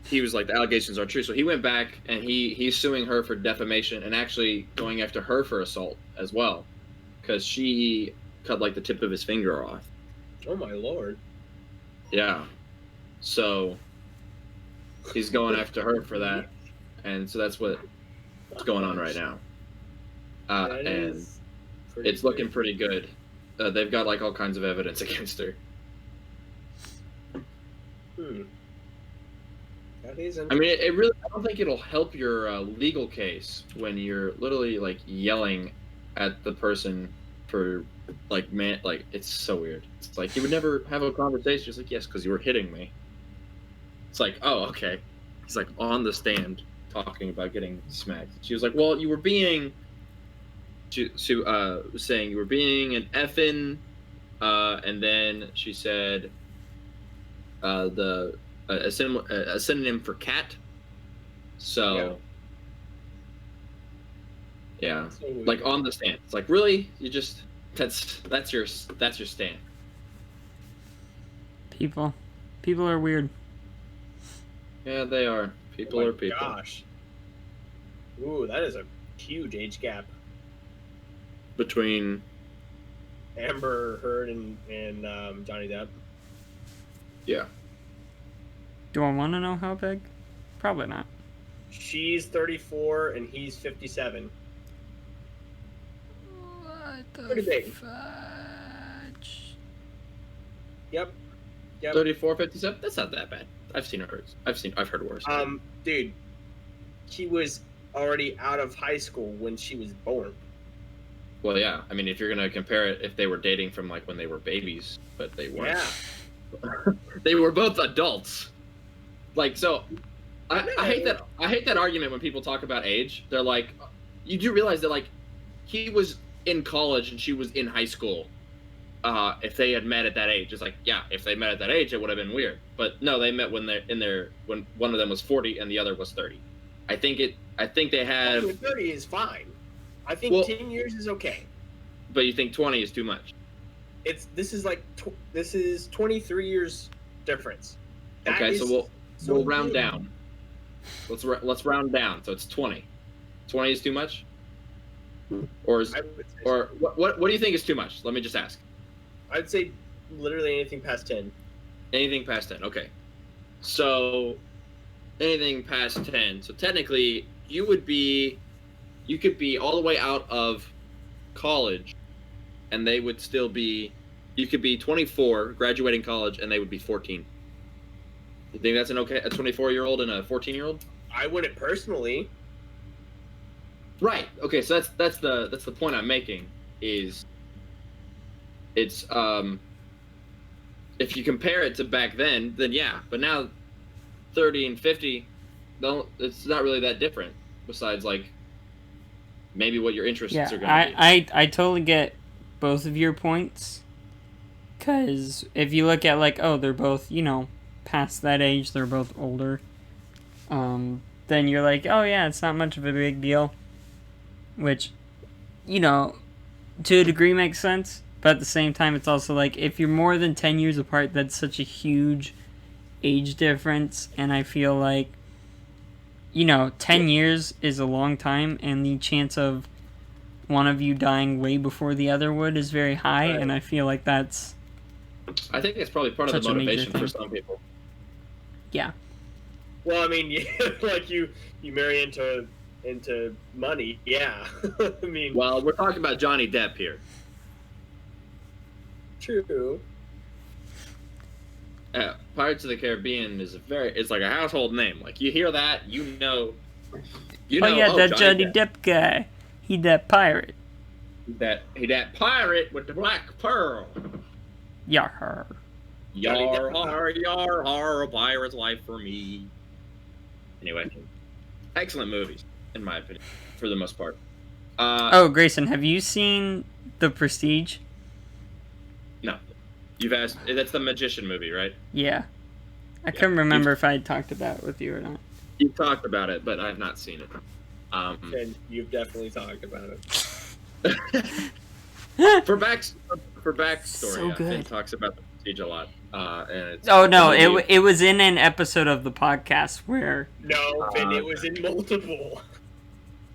he was like, the allegations are true. So he went back and he's suing her for defamation and actually going after her for assault as well, because she cut like the tip of his finger off. Oh my lord. Yeah. So he's going after her for that, and so that's what's going on right now. That And is pretty it's looking weird. pretty good. They've got like all kinds of evidence against her. That is I mean, it really. I don't think it'll help your legal case when you're literally like yelling at the person for like it's so weird. It's like you would never have a conversation. It's like, yes, because you were hitting me. It's like, oh, okay. He's like on the stand talking about getting smacked. She was like, well, you were being. She was saying you were being an effing, and then she said, a synonym for cat. So, yeah. So weird. Like on the stand. It's like, really? You just that's your stand. People are weird. Yeah, they are. People are people. Gosh. Ooh, that is a huge age gap. Between Amber Heard and Johnny Depp. yeah. Do I want to know how big? Probably not. She's 34 and he's 57. What the Pretty big. fudge? Yep. 34, 57? That's not that bad. I've heard worse. Dude, she was already out of high school when she was born. Well, yeah. I mean, if you're gonna compare it, if they were dating from like when they were babies, but they weren't. Yeah. They were both adults. Like, so, I hate that argument when people talk about age. They're like, you do realize that like, he was in college and she was in high school. If they had met at that age, it's like, yeah, if they met at that age, it would have been weird. But no, they met when when one of them was 40 and the other was 30. I think they have. 30 is fine. I think 10 years is okay. But you think 20 is too much? This is 23 years difference. That Okay, is so we'll round big. down. Let's round down. So it's 20. 20 is too much? Or I would say so. what do you think is too much? Let me just ask. I'd say literally anything past 10. Anything past 10. Okay. So anything past 10. So technically you could be all the way out of college and they would still be, you could be 24 graduating college and they would be 14. You think that's a 24-year-old and a 14-year-old? I wouldn't personally. Right. Okay, so that's the point I'm making is it's if you compare it to back then yeah, but now 30 and 50 it's not really that different besides like maybe what your interests are going to be. I totally get both of your points, cuz if you look at like, oh, they're both, past that age, they're both older, then you're like, oh yeah, it's not much of a big deal, which, to a degree makes sense, but at the same time it's also like, if you're more than 10 years apart, that's such a huge age difference, and I feel like, 10 years is a long time, and the chance of one of you dying way before the other would is very high, Right. and I feel like that's I think it's probably part of Such the a major motivation for thing. some people. yeah. Well, I mean, like you marry into money, yeah. I mean, Well, we're talking about Johnny Depp here. true. Pirates of the Caribbean is it's like a household name. Like you hear that, you know. You know, Oh yeah, that Johnny Depp. Depp guy. He that pirate. That pirate with the black pearl. Yar. Johnny Yar, Depp. har, yar, har, a pirate's life for me. Anyway, excellent movies, in my opinion, for the most part. Oh, Grayson, have you seen The Prestige? No. You've asked, that's the magician movie, right? Yeah. I couldn't remember if I had talked about it with you or not. You've talked about it, but I've not seen it. And you've definitely talked about it. For backstory, So good. Finn talks about the Prestige a lot. And it's Oh no, it was in an episode of the podcast where. No, Finn, it was in multiple.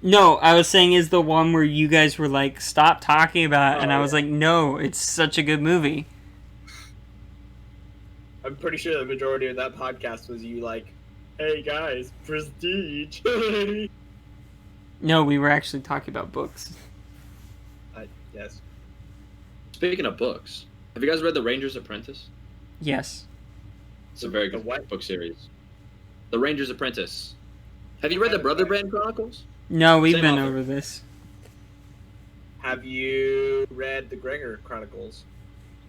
No, I was saying is the one where you guys were like, stop talking about it, and Oh, I was yeah. like, no, it's such a good movie. I'm pretty sure the majority of that podcast was you like, hey guys, Prestige. No, we were actually talking about books. Yes. Speaking of books, have you guys read The Ranger's Apprentice? Yes. It's a very The good what? book series. The Ranger's Apprentice. Have you read the Brother Brand Chronicles? No, we've Same been author. over this. Have you read the Gregor Chronicles?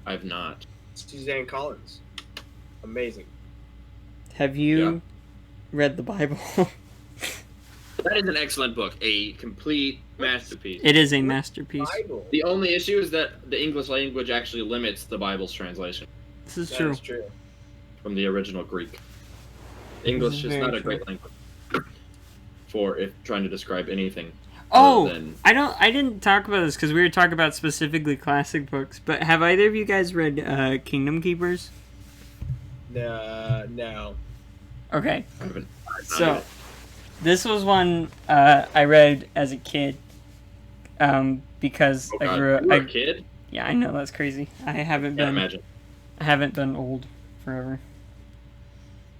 I've not. Suzanne Collins. Amazing. Have you read the Bible? That is an excellent book. A complete masterpiece. It is a masterpiece. Bible. The only issue is that the English language actually limits the Bible's translation This is That true. is true. from the original Greek. English is is very not a true. great language for if trying to describe anything. Oh, other than- I didn't talk about this because we were talking about specifically classic books. But have either of you guys read Kingdom Keepers? No. Okay, I haven't. so this was one I read as a kid because Oh, I God. grew up. You were a kid? Yeah, I know that's crazy. I haven't Can't been. imagine. I haven't been old forever.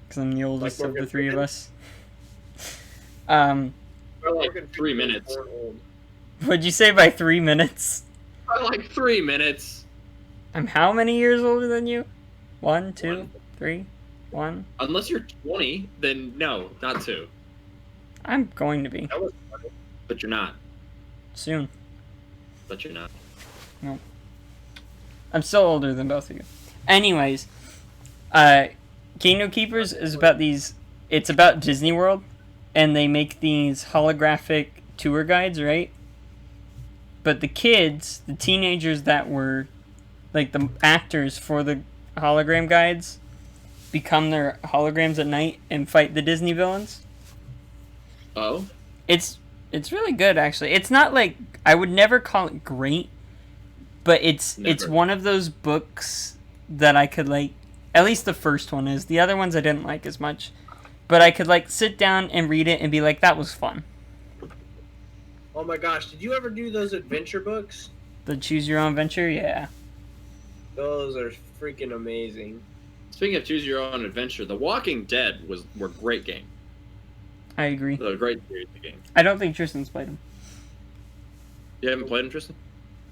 Because I'm the oldest of the Morgan three of Freeman? us. For like Morgan 3 Freeman minutes. was born old. What'd you say by 3 minutes? For like 3 minutes. I'm how many years older than you? 1, 2, One. 3, 1. Unless you're 20, then no, not 2. I'm going to be That was funny. But you're not. soon. But you're not. I'm still older than both of you. Anyways, Kingdom Keepers is about these. It's about Disney World, and they make these holographic tour guides, right? But the kids, the teenagers that were like the actors for the hologram guides, become their holograms at night and fight the Disney villains. Oh? It's really good actually. It's not like I would never call it great, but it's Never. one of those books that I could like. At least the first one is. The other ones I didn't like as much, but I could like sit down and read it and be like, that was fun. Oh my gosh, did you ever do those adventure books? The Choose Your Own Adventure, yeah. Those are freaking amazing. Speaking of choose your own adventure, The Walking Dead were great game. I agree. They're a great series of games. I don't think Tristan's played them. You haven't played them, Tristan?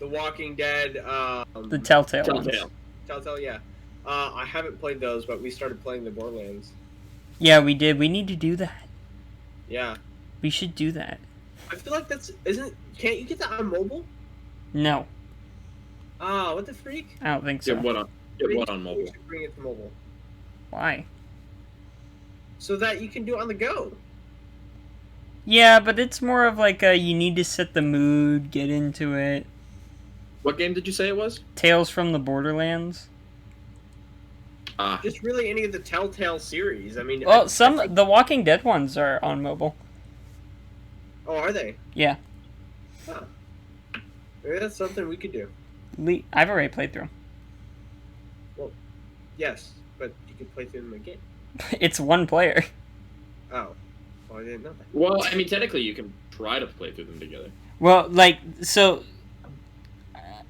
The Walking Dead, The Telltale ones. Telltale. Telltale, yeah. I haven't played those, but we started playing the Borderlands. Yeah, we did. We need to do that. Yeah. We should do that. I feel like can't you get that on mobile? No, Ah, what the freak? I don't think so. Get one on We mobile. should bring it to mobile. Why? So that you can do it on the go. Yeah, but it's more of like a you need to set the mood, get into it. What game did you say it was? Tales from the Borderlands. Just really any of the Telltale series. I mean, Well, I think- the Walking Dead ones are on mobile. Oh, are they? Yeah, Huh. Maybe that's something we could do. I've already played through 'em. Yes, but you could play through them again. It's one player. Oh. Well, I didn't know that. Well, I mean, technically you can try to play through them together. Well, like, so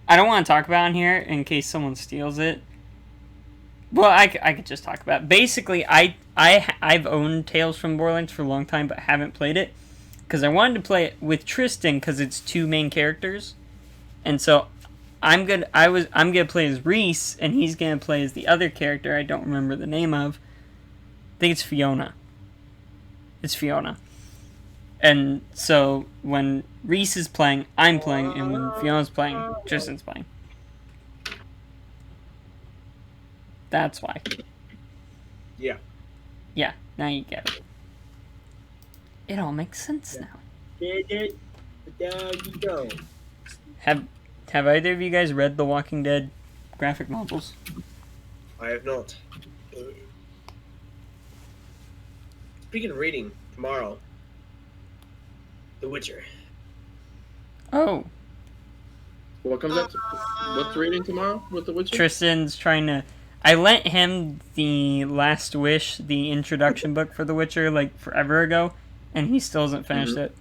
I don't want to talk about it here in case someone steals it. Well, I could just talk about it. Basically, I've owned Tales from Borderlands for a long time, but haven't played it because I wanted to play it with Tristan because it's 2 main characters, and so I'm gonna play as Reese, and he's gonna play as the other character I don't remember the name of. I think it's Fiona. It's Fiona. And so when Reese is playing, I'm playing, and when Fiona's playing, Tristan's playing. That's why. Yeah. Yeah, now you get it. It all makes sense now. There you go. Have either of you guys read the Walking Dead graphic novels? I have not. Speaking of reading, tomorrow, The Witcher. Oh, What comes up? What's reading tomorrow with The Witcher? Tristan's trying to... I lent him The Last Wish, the introduction book for The Witcher, like, forever ago, and he still hasn't finished it.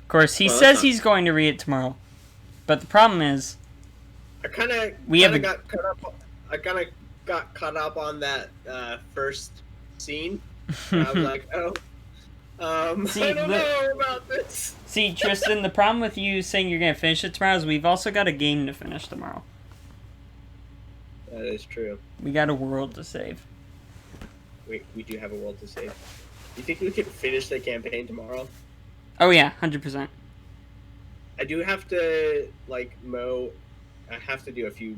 Of course, he says he's going to read it tomorrow, but the problem is... I kind of got caught up. I kind of got caught up on that first scene. And I was like, See, I don't know about this. See, Tristan, the problem with you saying you're going to finish it tomorrow is we've also got a game to finish tomorrow. That is true. We got a world to save. We do have a world to save. You think we can finish the campaign tomorrow? Oh yeah, 100%. I do have to, mow. I have to do a few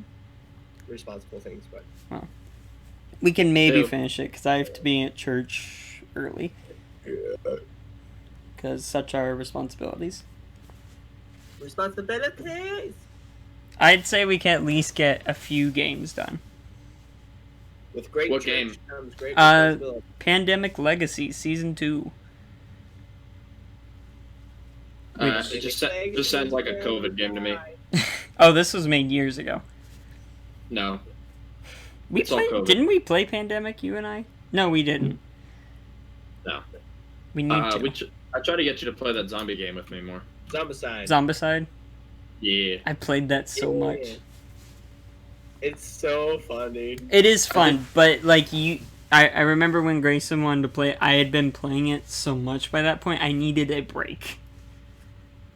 responsible things, but... We can maybe finish it, because I have to be at church early. Because such are responsibilities. Responsibilities! I'd say we can at least get a few games done. With great What church game? comes great responsibility. Pandemic Legacy, Season 2. It just sounds like a COVID game to me. Oh, this was made years ago. No. It's all COVID. Didn't we play Pandemic, you and I? No, we didn't. No. We need to. I try to get you to play that zombie game with me more. Zombicide? Yeah. I played that so much. It's so fun, dude. It is fun, but I remember when Grayson wanted to play it, I had been playing it so much by that point, I needed a break.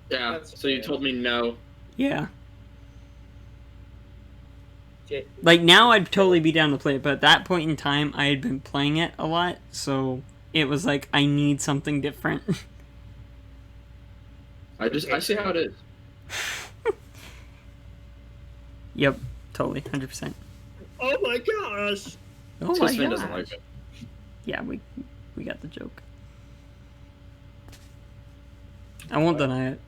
Yeah, so you told me no. Yeah. Now I'd totally be down to play it, but at that point in time, I had been playing it a lot, so it was like, I need something different. I see how it is. Yep, totally, 100%. Oh my gosh! Oh my gosh. Doesn't like it. Yeah, we got the joke. I won't deny it.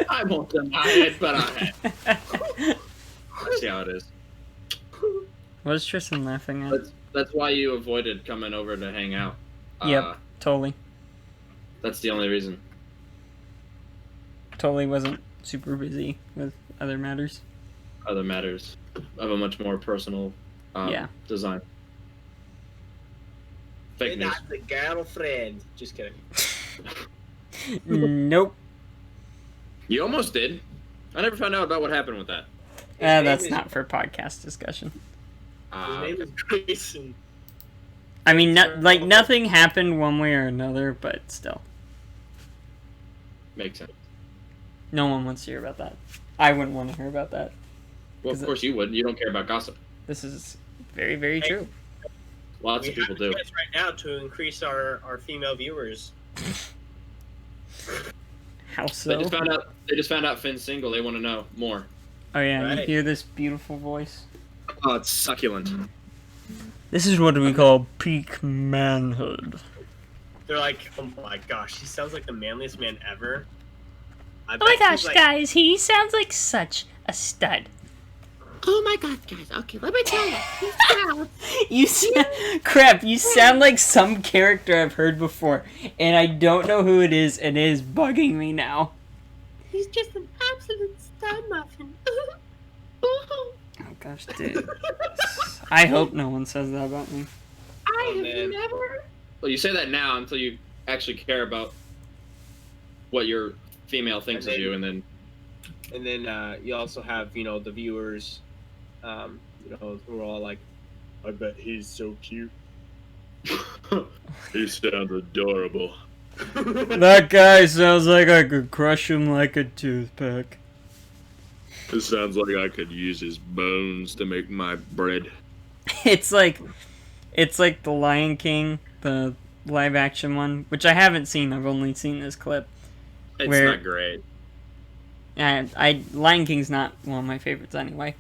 I won't deny it, but I see how it is. What is Tristan laughing at? That's why you avoided coming over to hang out. Yep, totally. That's the only reason. Totally wasn't super busy with other matters. Other matters of a much more personal design. Fake news. Not the girlfriend. Just kidding. Nope. You almost did. I never found out about what happened with that. That's not for podcast discussion. His name is Grayson. I mean, nothing happened one way or another, but still. Makes sense. No one wants to hear about that. I wouldn't want to hear about that. Well, of course you would. You don't care about gossip. This is very, very true. Lots of people do. Right now to increase our female viewers. How so? They just found out Finn's single. They want to know more. Oh yeah, Right. You hear this beautiful voice? Oh, it's succulent. This is what we call peak manhood. They're like, oh my gosh, he sounds like the manliest man ever. Oh my gosh, guys, he sounds like such a stud. Oh my god, guys. Okay, let me tell you. You sound like some character I've heard before, and I don't know who it is, and it is bugging me now. He's just an absolute stud muffin. Oh gosh, dude. I hope no one says that about me. I have never Well, you say that now until you actually care about what your female thinks of you, and then you also have, the viewers, who are all like, I bet he's so cute. He sounds adorable. That guy sounds like I could crush him like a toothpick. It sounds like I could use his bones to make my bread. It's like the Lion King, the live action one, which I haven't seen. I've only seen this clip. it's Where- not great. And Lion King's not one of my favorites anyway.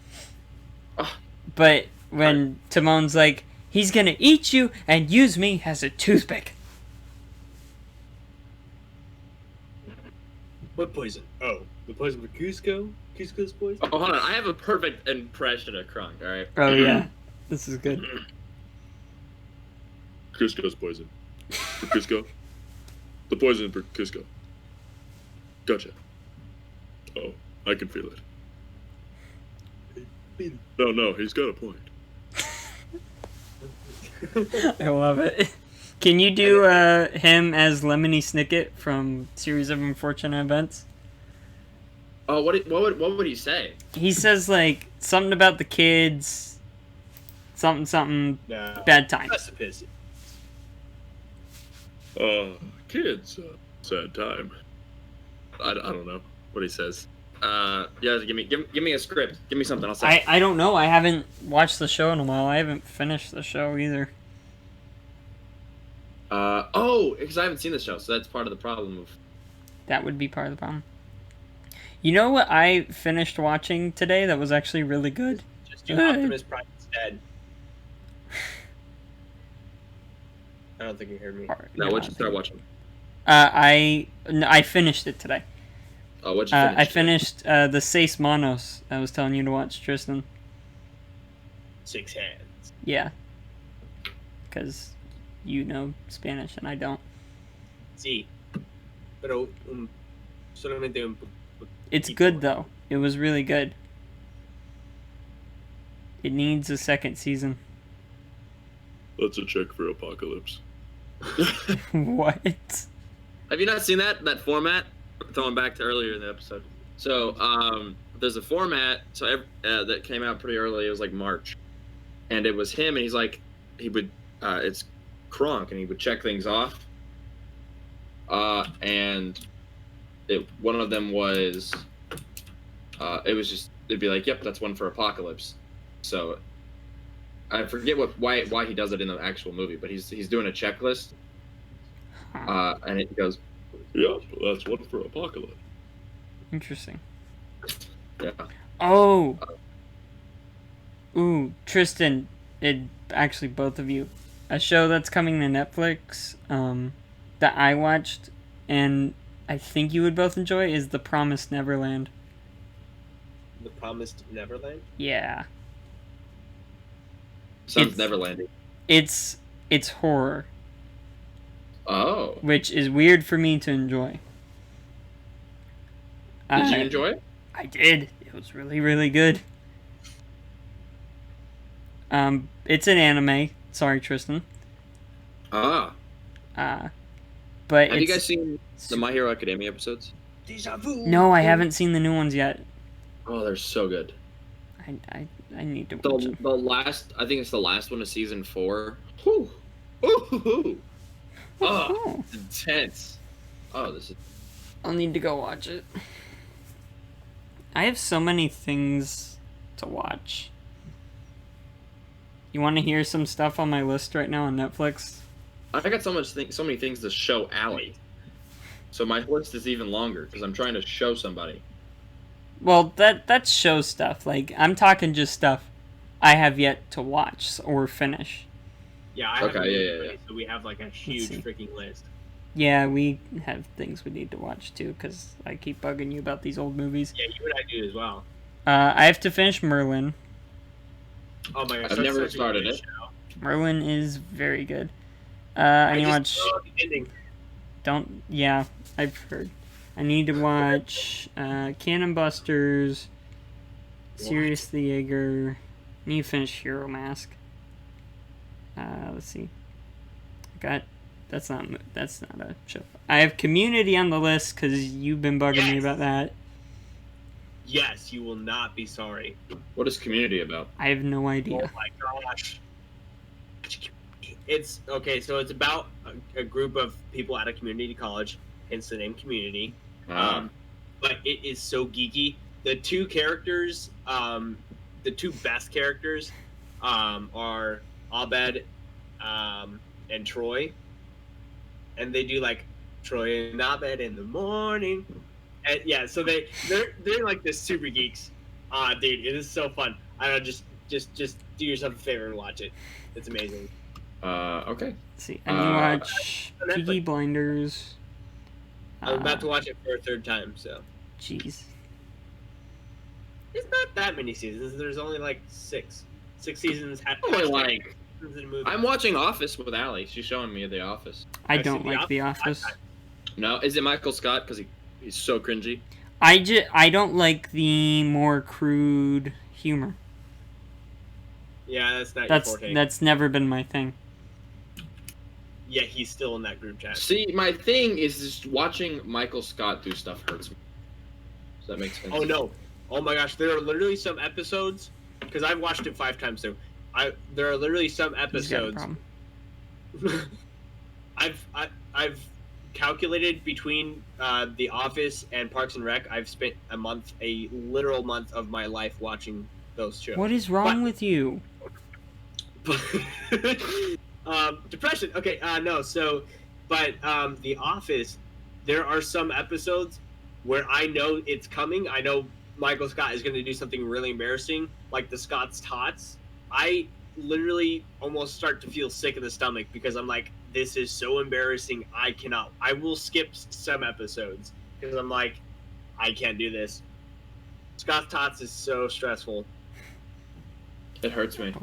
Oh. But when Timon's like, he's gonna eat you and use me as a toothpick. What poison? Oh, the poison for Cusco? Cusco's poison? Oh, hold on. I have a perfect impression of Krunk, all right? Oh yeah, this is good. Cusco's poison. For Cusco? The poison for Cusco. Gotcha. Oh, I can feel it. No, he's got a point. I love it. Can you do him as Lemony Snicket from Series of Unfortunate Events? Oh, what would he say? He says like something about the kids, something No. bad times. Precipice. Kids, sad time. I don't know what he says. Yeah, give me a script. Give me something. I'll say. I don't know. I haven't watched the show in a while. I haven't finished the show either. Because I haven't seen the show, so that's part of the problem. Of That would be part of the problem. You know what I finished watching today that was actually really good? Just do Optimus Prime instead. I don't think you heard me. no, what'd you start watching? I finished it today. Oh, what'd you finish? I finished the Seis Manos I was telling you to watch, Tristan. 6 hands. Yeah. Because you know Spanish and I don't. Sí. Pero solamente un It's good though. It was really good. It needs a second season. That's a check for Apocalypse. What? Have you not seen that format? Going back to earlier in the episode. So there's a format that came out pretty early. It was like March, and it was him, and he's like, it's Kronk, and he would check things off. And one of them was, it'd be like, yep, that's one for Apocalypse. So I forget why he does it in the actual movie, but he's doing a checklist, and it goes, Yeah, that's one for Apocalypse. Interesting. yeah. Oh. Ooh, Tristan, actually both of you. A show that's coming to Netflix, that I watched and I think you would both enjoy is The Promised Neverland. The Promised Neverland? Yeah. Sounds It's- Neverlandy. It's horror, Oh. which is weird for me to enjoy. Did you enjoy it? I did. It was really, really good. It's an anime. Sorry, Tristan. Ah. But Have it's, you guys seen the My Hero Academia episodes? Deja vu. No, I haven't seen the new ones yet. Oh, they're so good. I need to watch them. The last, I think it's the last one of season 4. Whew. Ooh. Oh, it's intense. Oh, this is. I'll need to go watch it. I have so many things to watch. You want to hear some stuff on my list right now on Netflix? I got so many things to show Allie. So my list is even longer because I'm trying to show somebody. Well, that's show stuff. Like, I'm talking just stuff I have yet to watch or finish. Yeah, I Okay, haven't yeah, either, yeah. So we have like a huge see. freaking list. Yeah, we have things we need to watch too, because I keep bugging you about these old movies. Yeah, you and I do as well. I have to finish Merlin. Oh my gosh, I've that's never such a started good it. show. Merlin is very good. I need to watch... just love the ending. Yeah, I've heard. I need to watch Cannon Busters, Sirius the Jaeger. I need to finish Hero Mask. Let's see. I got That's not a show. I have Community on the list because you've been bugging me Yes. about that. Yes, you will not be sorry. What is Community about? I have no idea. Oh my gosh. It's okay, so it's about a group of people at a community college, hence the name Community. But it is so geeky. The two characters, the two best characters, are Abed and Troy. And they do like Troy and Abed in the morning. And yeah, so they're like the super geeks. Dude, it is so fun. I don't know, just do yourself a favor and watch it. It's amazing. Okay. Let's see, and you watch Peaky Blinders. I'm about to watch it for a third time, so Jeez. it's not that many seasons. There's only like six seasons. Only like seasons in a movie. I'm watching Office with Allie. She's showing me The Office. I I've don't seen like The Office. No, is it Michael Scott? Because he's so cringy. I don't like the more crude humor. Yeah, that's not your forte. That's never been my thing. Yeah, he's still in that group chat. See, my thing is just watching Michael Scott do stuff hurts me. Does that make sense? Oh no! Oh my gosh, there are literally some episodes because I've watched it 5 times too. There are literally some He's got a episodes. problem. I've calculated between The Office and Parks and Rec. I've spent a literal month of my life watching those shows. What is wrong with you? Depression. Okay, no. So, but The Office, there are some episodes where I know it's coming. I know Michael Scott is going to do something really embarrassing, like the Scott's Tots. I literally almost start to feel sick in the stomach because I'm like, this is so embarrassing. I will skip some episodes because I'm like, I can't do this. Scott's Tots is so stressful. It hurts me.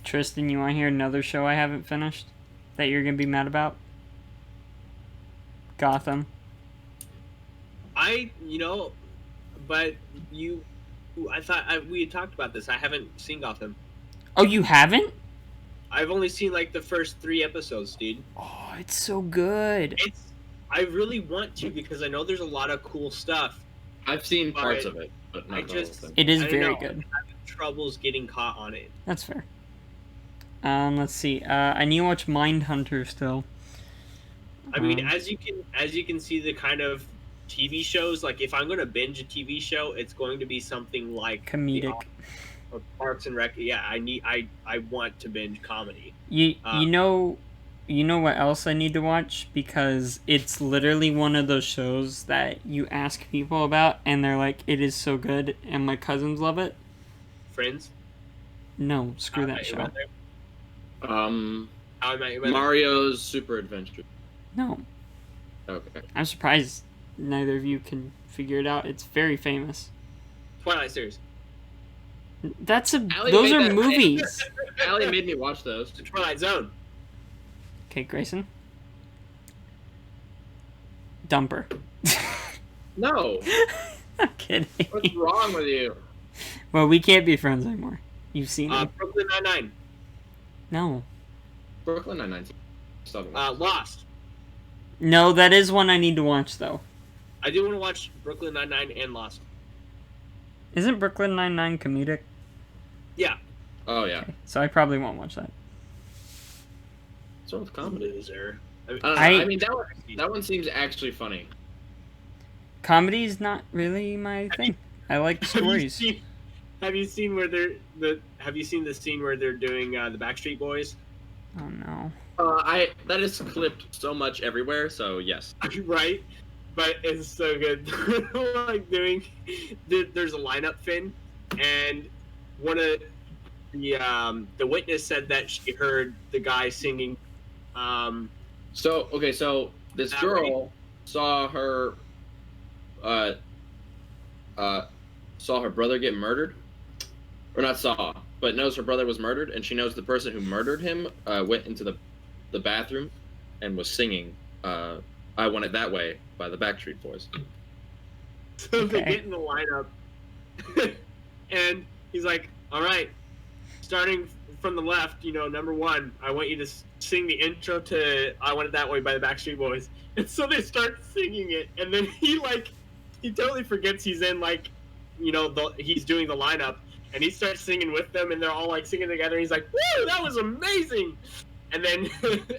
Tristan, you want to hear another show I haven't finished that you're going to be mad about? Gotham. I thought we had talked about this. I haven't seen Gotham. Oh, you haven't? I've only seen like the first 3 episodes, dude. Oh, it's so good. I really want to because I know there's a lot of cool stuff. I've seen parts of it, but not I the whole just- thing. It is I don't very know. good. I'm having troubles getting caught on it. That's fair. Let's see. I need to watch Mindhunter still. I mean, as you can see, the kind of TV shows, like if I'm going to binge a TV show, it's going to be something like Comedic. or Parks and Rec. Yeah, I want to binge comedy. You know what else I need to watch? Because it's literally one of those shows that you ask people about and they're like, it is so good, and my cousins love it. Friends. No, screw How I that Met Your show. Mother. How I Met Your Mother. Mario's Super Adventure. No, Okay. I'm surprised neither of you can figure it out. It's very famous. Twilight series. Those made are that- movies. Allie made me watch those. The Twilight Zone. Okay, Grayson. Dumper. No. I'm kidding. What's wrong with you? Well, we can't be friends anymore. You've seen it. Brooklyn Nine-Nine. No. Brooklyn Nine-Nine. Lost. No, that is one I need to watch, though. I do want to watch Brooklyn Nine-Nine and Lost. Isn't Brooklyn Nine-Nine comedic? Yeah. Oh yeah. Okay, so I probably won't watch that. What's wrong with comedy? Loser. I don't know. I mean that one seems actually funny. Comedy's not really my thing. I like stories. Have you seen Have you seen the scene where they're doing the Backstreet Boys? Oh no. That is clipped so much everywhere. So yes. Right, but it's so good. Like there's a lineup, Finn, and one of the witness said that she heard the guy singing. So this That girl saw her brother get murdered, or not saw, but knows her brother was murdered, and she knows the person who murdered him went into the bathroom and was singing "I Want It That Way" by the Backstreet Boys. So they Okay. get in the lineup, and he's like, "All right, starting from the left, number 1, I want you to sing the intro to "I Want It That Way" by the Backstreet Boys, and so they start singing it, and then he totally forgets he's in he's doing the lineup, and he starts singing with them, and they're all like singing together. And he's like, "Woo, that was amazing!" And then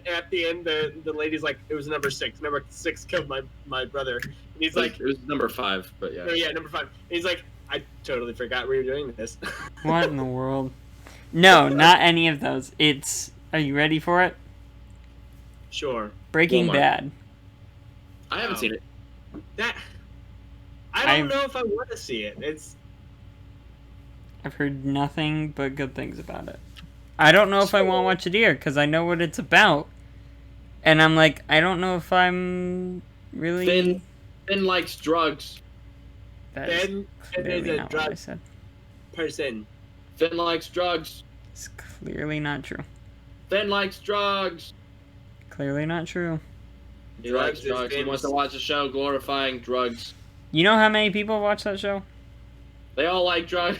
at the end, the lady's like, "It was number 6. Number 6 killed my brother." And he's like, it was number 5, but yeah. "Oh yeah, number 5." And he's like, "I totally forgot we were doing this." What in the world? No, not any of those. Are you ready for it? Sure. Breaking Walmart. Bad. I haven't seen it. I don't know if I want to see it. I've heard nothing but good things about it. I don't know if I want to watch it either, because I know what it's about. And I'm like, I don't know if I'm really... Finn likes drugs. That is Finn clearly is a not what I drug said. person. Finn likes drugs. It's clearly not true. Finn likes drugs. Clearly not true. He likes Drugs is drugs. He wants to watch a show glorifying drugs. You know how many people watch that show? They all like drugs.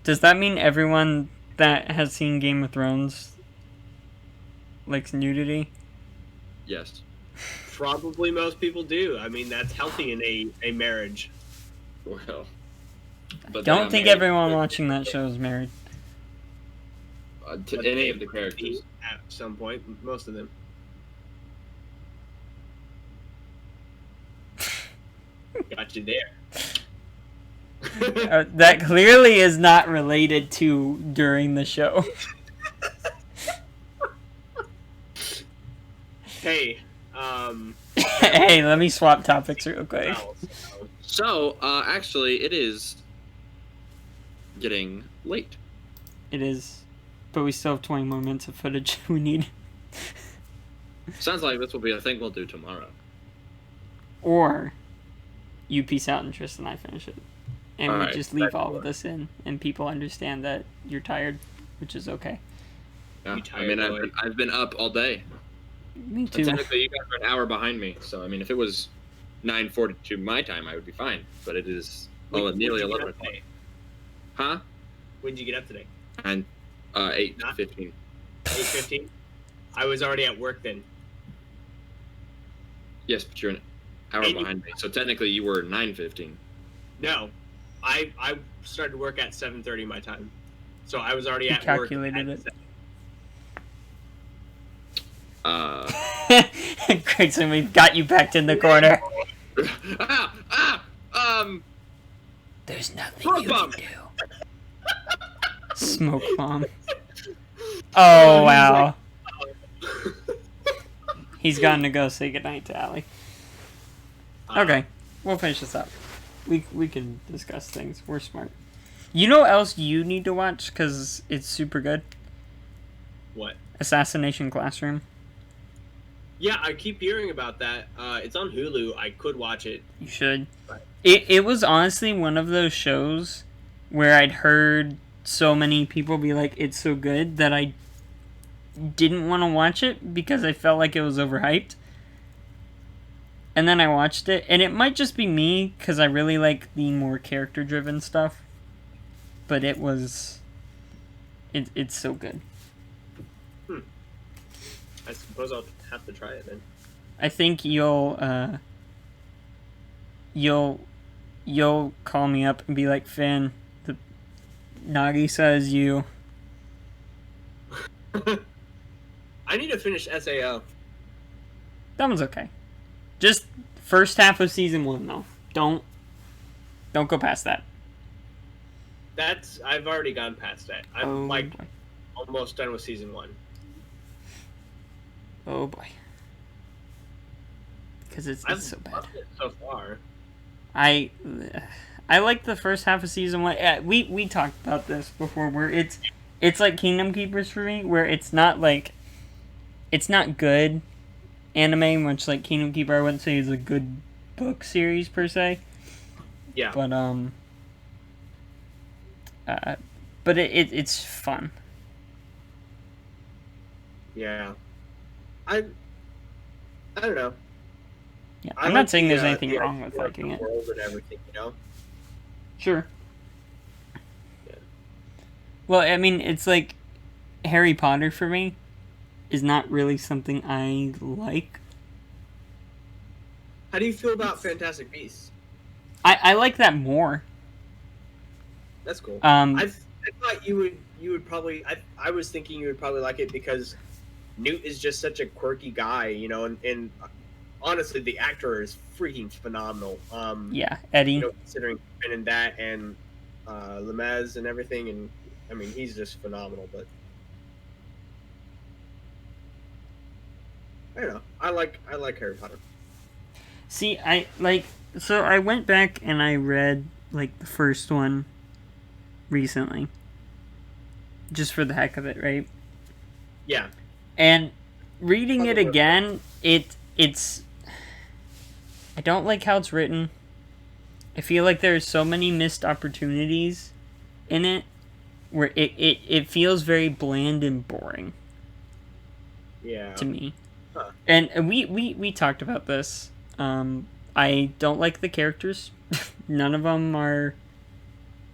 Does that mean everyone that has seen Game of Thrones likes nudity? Yes. Probably most people do. I mean, that's healthy in a marriage. Well. But Don't think everyone watching that show is married. To any of the characters. At some point, most of them. Got you there. That clearly is not related to during the show. Hey, Hey, let me swap topics real quick. So, actually, it is getting late. It is, but we still have 20 more minutes of footage we need. Sounds like this will be a thing we'll do tomorrow. Or you peace out and Tristan and I finish it. And we Alright, just leave that's all cool. of this in, and people understand that you're tired, which is okay. Yeah. You I mean, tired boy. I've been up all day. Me And too. technically, you guys are an hour behind me. So, I mean, if it was 9:42 my time, I would be fine. But it is nearly 11 o'clock. today? Huh? When did you get up today? And 8:15. 8:15. I was already at work then. Yes, but you're an hour And you- behind me. So technically, you were 9:15. No, I started work at 7:30 my time, so I was already He at calculated work. it. Grayson, we've got you backed in the corner. There's nothing Smoke you bomb. can do. Smoke bomb. Oh, wow. He's gone to go say goodnight to Allie. Okay, we'll finish this up. We can discuss things. We're smart. You know what else you need to watch? Because it's super good? What? Assassination Classroom. Yeah, I keep hearing about that. It's on Hulu. I could watch it. You should. Right. It was honestly one of those shows where I'd heard so many people be like, it's so good, that I didn't want to watch it because I felt like it was overhyped. And then I watched it, and it might just be me because I really like the more character-driven stuff. But it was... It's so good. I suppose I'll have to try it then. I think you'll call me up and be like, Finn, the Nagi says you... I need to finish SAO. That one's okay. Just first half of season 1, though. Don't go past that. I've already gone past that. I'm boy. almost done with season 1. Oh boy. Because it's so bad. Loved it so far. I like the first half of season 1. We talked about this before, where it's like Kingdom Keepers for me, where it's not good anime, much like Kingdom Keeper I wouldn't say is a good book series per se. Yeah. But it's fun. Yeah. I don't know. Yeah, I I'm like not saying there's the, anything the wrong with idea of liking the it. world and everything, you know? Sure. Yeah. Well, I mean, it's like Harry Potter for me is not really something I like. How do you feel about Fantastic Beasts? I like that more. That's cool. Um, I thought you would probably. I was thinking you would probably like it because Newt is just such a quirky guy, you know, and honestly, the actor is freaking phenomenal. yeah, Eddie. You know, considering been in that and Lemez and everything, and I mean, he's just phenomenal. But I don't know. I like Harry Potter. See, so I went back and I read like the first one recently, just for the heck of it, right? Yeah. And reading it again, it's I don't like how it's written. I feel like there's so many missed opportunities in it where it feels very bland and boring. Yeah. To me. Huh. And we talked about this. I don't like the characters. None of them are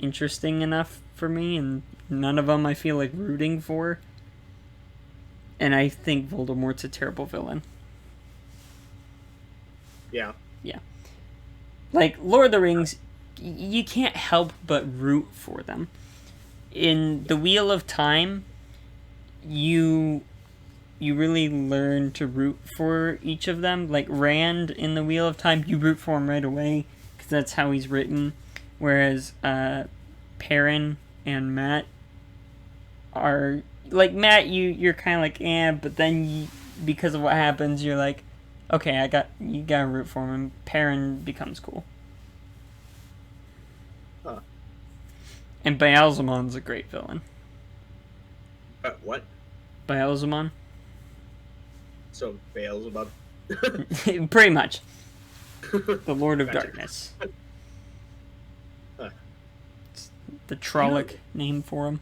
interesting enough for me, and none of them I feel like rooting for. And I think Voldemort's a terrible villain. Yeah. Yeah. Like, Lord of the Rings, you can't help but root for them. In The Wheel of Time, you really learn to root for each of them. Like, Rand in The Wheel of Time, you root for him right away, because that's how he's written. Whereas, Perrin and Matt are... Like, Matt, you're kind of like, but then because of what happens, you're like, okay, you gotta root for him, and Perrin becomes cool. Huh. And Baalzamon's a great villain. What? Baalzamon? So Beelzebub. Pretty much. The Lord of Gotcha. Darkness. Huh. It's the Trolloc name for him.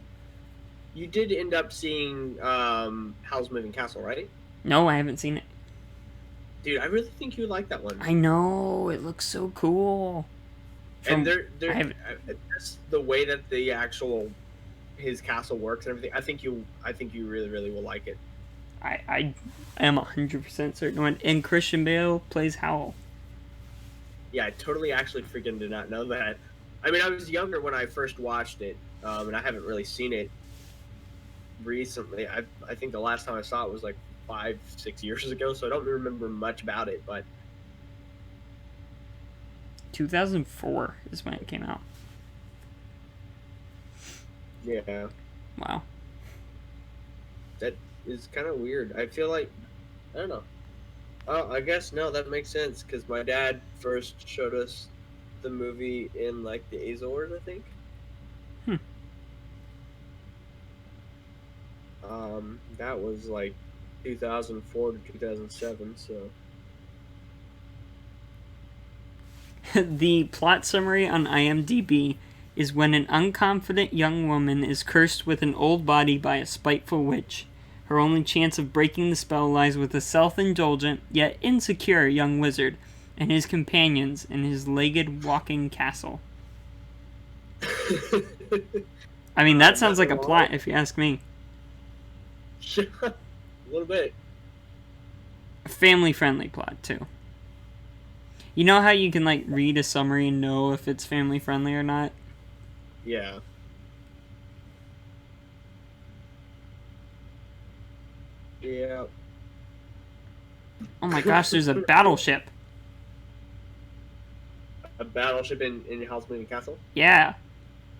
You did end up seeing Howl's Moving Castle, right? No, I haven't seen it. Dude, I really think you would like that one. I know, it looks so cool. And they're just the way that the actual his castle works and everything. I think you really, really will like it. I am 100% certain. And Christian Bale plays Howl. Yeah, I totally actually freaking did not know that. I mean, I was younger when I first watched it, and I haven't really seen it recently. I think the last time I saw it was like 5-6 years ago, so I don't remember much about it, but 2004 is when it came out. yeah, Wow. that is kind of weird. I feel like, I don't know. Oh, I guess no, that makes sense, because my dad first showed us the movie in like the Azores, I think. That was like 2004 to 2007, so The plot summary on IMDb is when an unconfident young woman is cursed with an old body by a spiteful witch. Her only chance of breaking the spell lies with a self-indulgent, yet insecure young wizard and his companions in his legged walking castle. I mean, that sounds like a plot, if you ask me. a little bit. A family-friendly plot, too. You know how you can, like, read a summary and know if it's family-friendly or not? Yeah. Yeah. Oh my gosh, there's a battleship. A battleship in Howl's Moving Castle? Yeah.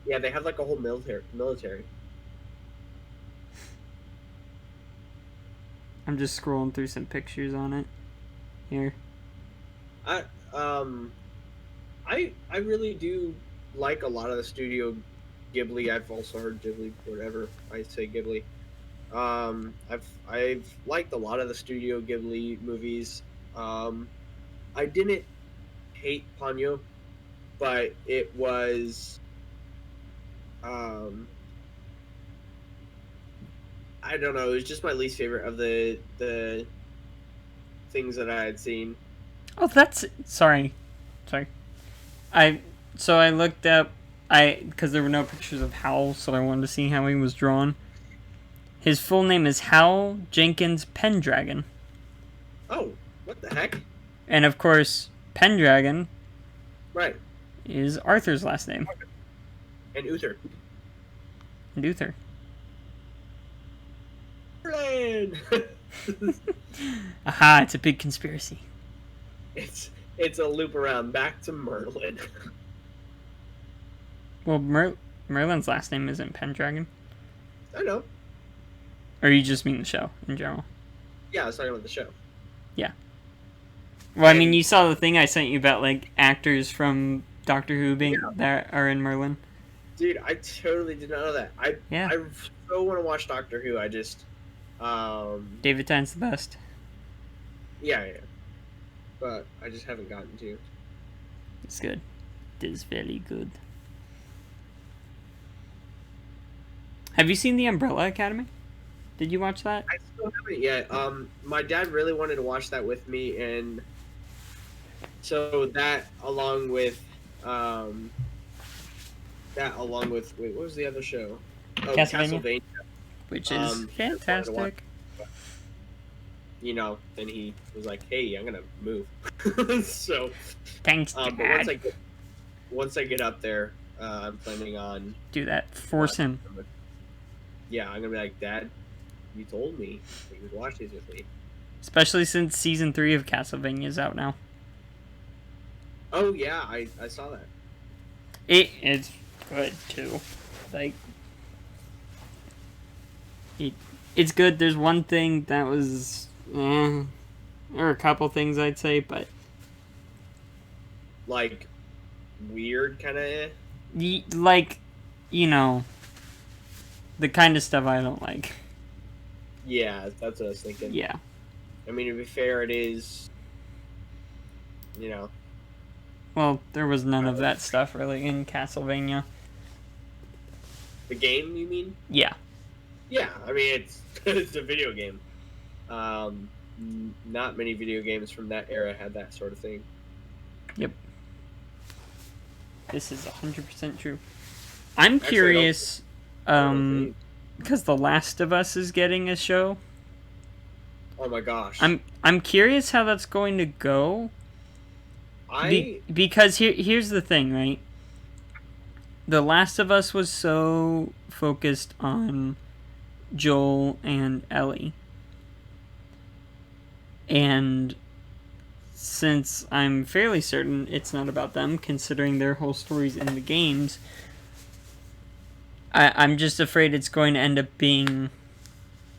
Yeah, they have like a whole military. I'm just scrolling through some pictures on it. Here. I really do like a lot of the Studio Ghibli. I've also heard Ghibli, whatever I say Ghibli. I've liked a lot of the Studio Ghibli movies. I didn't hate Ponyo, but it was I don't know, it was just my least favorite of the things that I had seen. Oh, that's... Sorry. I looked up because there were no pictures of Hal, so I wanted to see how he was drawn. His full name is Hal Jenkins Pendragon. Oh, what the heck? And of course, Pendragon Right. is Arthur's last name. And Uther. And Uther. Merlin! Aha, it's a big conspiracy. it's a loop around back to Merlin. Well, Merlin's last name isn't Pendragon. I know. Or you just mean the show in general? Yeah, I was talking about the show. Well, I mean, you saw the thing I sent you about, like, actors from Doctor Who being that are in Merlin. Dude, I totally did not know that. I so want to watch Doctor Who. I just, David Tennant's the best. yeah. But I just haven't gotten to. It's good. It is very good. Have you seen The Umbrella Academy? Did you watch that? I still haven't yet. My dad really wanted to watch that with me, and so that along with wait, what was the other show? Oh, Castlevania? Which is he fantastic. You know, then he was like, "Hey, I'm gonna move." So, Thanks, but Dad. once I get up there, I'm planning on. Do that. Force him. Yeah, I'm gonna be like, "Dad, you told me that you would watch these with me." Especially since season 3 of Castlevania is out now. Oh yeah, I saw that. It's good too. Like, it's good. There's one thing that was, or a couple things I'd say, but Like weird, kind of. like, you know, the kind of stuff I don't like. Yeah, that's what I was thinking. Yeah. I mean, to be fair, it is. You know. Well, there was none of that stuff really in Castlevania. The game, you mean? Yeah. Yeah, I mean it's it's a video game. Not many video games from that era had that sort of thing. Yep. This is 100% true. I'm curious, because The Last of Us is getting a show. Oh my gosh! I'm curious how that's going to go. Because here's the thing, right? The Last of Us was so focused on Joel and Ellie. And since I'm fairly certain it's not about them, considering their whole stories in the games, I'm just afraid it's going to end up being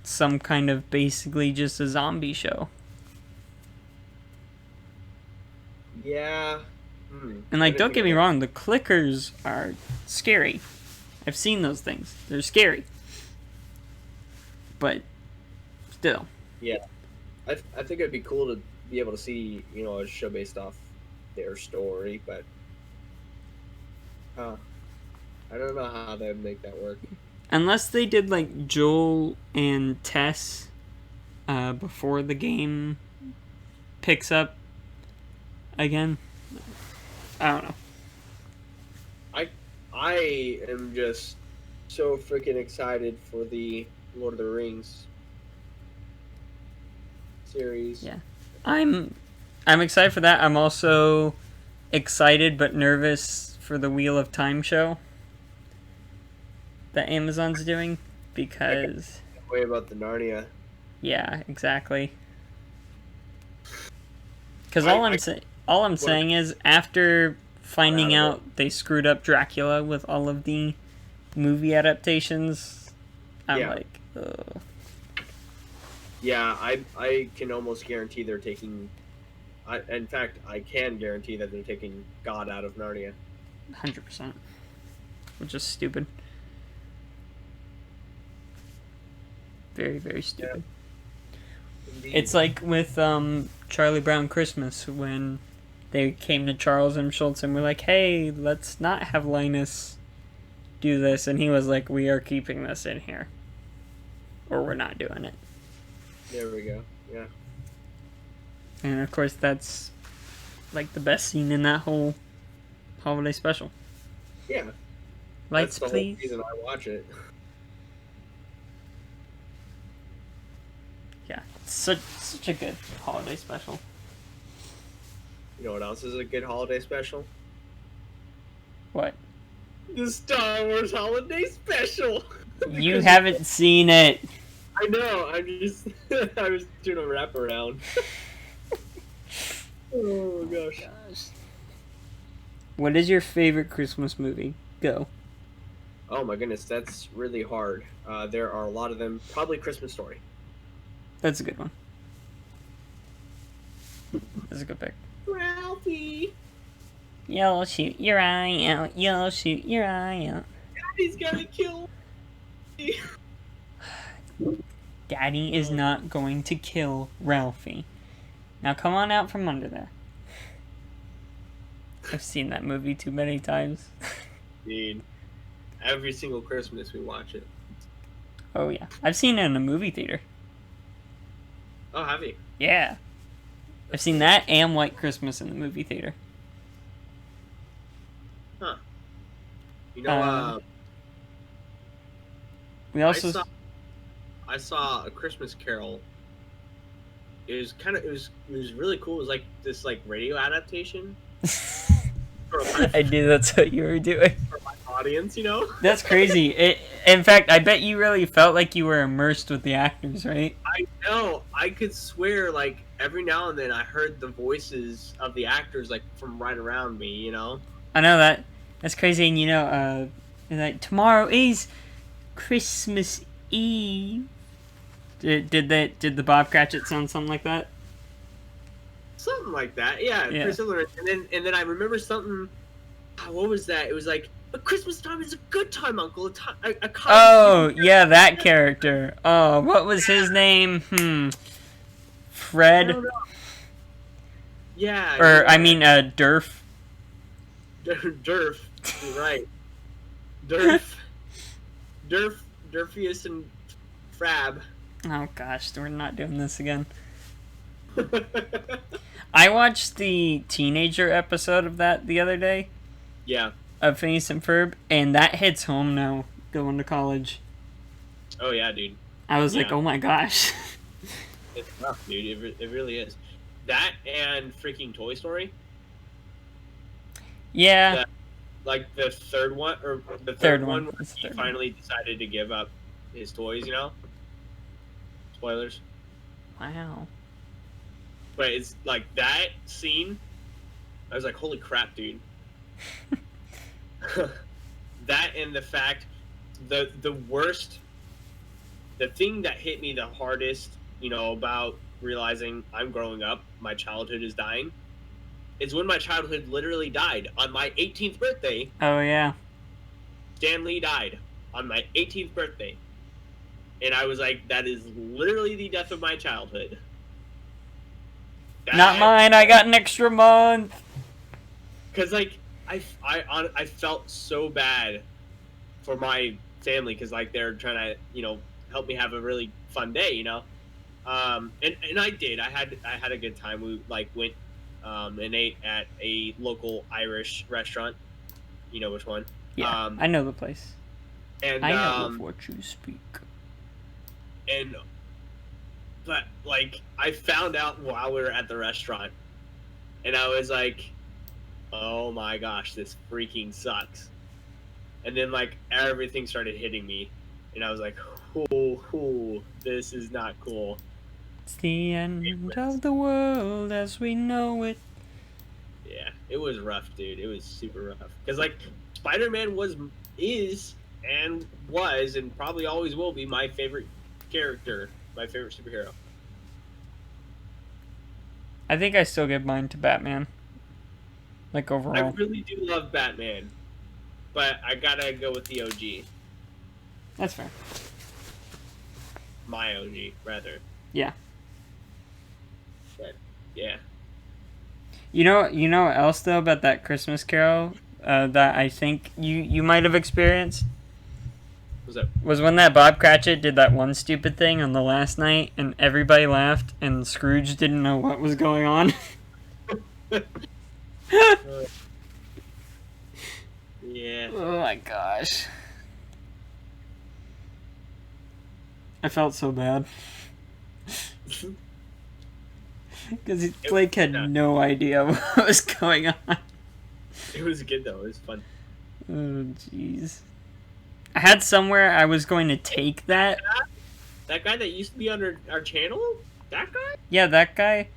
some kind of basically just a zombie show. Yeah. And, like, don't get me wrong, the clickers are scary. I've seen those things. They're scary. But, still. Yeah. I think it'd be cool to be able to see, you know, a show based off their story, but... I don't know how they would make that work. Unless they did, like, Joel and Tess before the game picks up again. I don't know. I am just so freaking excited for the Lord of the Rings series. Yeah. I'm excited for that. I'm also excited but nervous for the Wheel of Time show that Amazon's doing because... Way about the Narnia. Yeah, exactly. Because all I'm saying is, after finding out they screwed up Dracula with all of the movie adaptations, I'm like, ugh. Yeah, I can almost guarantee they're taking... in fact, I can guarantee that they're taking God out of Narnia. 100%. Which is stupid. Very, very stupid. Yeah. It's like with Charlie Brown Christmas, when they came to Charles M. Schultz and were like, hey, let's not have Linus do this. And he was like, we are keeping this in here. Or we're not doing it. There we go. Yeah. And of course, that's like the best scene in that whole holiday special. Yeah. Lights, That's the please. whole reason I watch it. Yeah, such a good holiday special. You know what else is a good holiday special? What? The Star Wars Holiday Special. You haven't seen it. I know. I'm just. I was doing a wraparound. Oh gosh. What is your favorite Christmas movie? Go. Oh my goodness, that's really hard. There are a lot of them. Probably Christmas Story. That's a good one. That's a good pick. Ralphie, You'll shoot your eye out. You'll shoot your eye out. Daddy's gonna kill me. Daddy is not going to kill Ralphie. Now come on out from under there. I've seen that movie too many times. Dude, every single Christmas we watch it. Oh yeah. I've seen it in a movie theater. Oh, have you? Yeah. I've seen that and White Christmas in the movie theater. You know, We also I saw A Christmas Carol. It was really cool. It was like this radio adaptation for I knew that's what you were doing. my audience, you know? That's crazy. In fact, I bet you really felt like you were immersed with the actors, right? I know. I could swear, every now and then I heard the voices of the actors, from right around me, you know? I know that. That's crazy. And tomorrow is Christmas Eve. Did the Bob Cratchit sound something like that? Something like that, yeah. Yeah. Pretty similar. And then I remember something. What was that? It was like, "But Christmas time is a good time, Uncle. Oh yeah, that character. Oh, what was his name? I Fred. don't know. Yeah. Or I mean, Durf. Durf. You're right. Durfius and Frab. Oh gosh, we're not doing this again. I watched the teenager episode of that the other day. Yeah. Of Phineas and Ferb, and that hits home now, going to college. Oh yeah, dude. I was like, Yeah. oh my gosh. It's tough, dude. It really is. That and freaking Toy Story. Yeah. The third one, or the Third third one. one, It's the he third one. finally decided to give up his toys. You know. Spoilers. Wow. But it's that scene. I was like, holy crap, dude. That and the fact, the thing that hit me the hardest, about realizing I'm growing up, my childhood is dying, is when my childhood literally died. On my 18th birthday, Oh yeah. Stan Lee died on my 18th birthday. And I was like, that is literally the death of my childhood. Not mine. I got an extra month. Because I felt so bad for my family, because they're trying to help me have a really fun day, and I did. I had a good time. We went and ate at a local Irish restaurant. You know which one? Yeah, I know the place. And I know of what you speak. But I found out while we were at the restaurant, and I was like, oh my gosh, this freaking sucks. And then everything started hitting me, and I was like, oh, this is not cool. It's the end of the world as we know it. Yeah, it was rough, dude. It was super rough. Because Spider-Man is and probably always will be my favorite character, my favorite superhero. I think I still give mine to Batman. Overall. I really do love Batman, but I gotta go with the OG. That's fair. My OG, rather. Yeah. But yeah. You know what else though about that Christmas Carol that I think you might have experienced? What's up? Was when that Bob Cratchit did that one stupid thing on the last night and everybody laughed and Scrooge didn't know what was going on. Yeah. Oh my gosh. I felt so bad. Because Blake had no idea what was going on. It was good though. It was fun. Oh, jeez. I had somewhere I was going to take that. That guy that used to be on our channel? That guy? Yeah, that guy.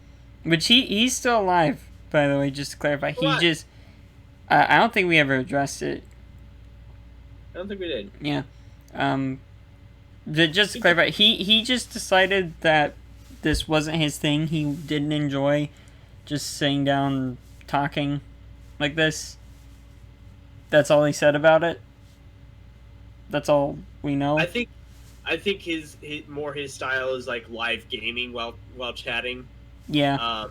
Which he's still alive, by the way, just to clarify. He What? just... I don't think we ever addressed it. I don't think we did. Yeah. Just to clarify, he just decided that this wasn't his thing. He didn't enjoy just sitting down talking like this. That's all he said about it. That's all we know. I think his style is like live gaming while chatting. Yeah.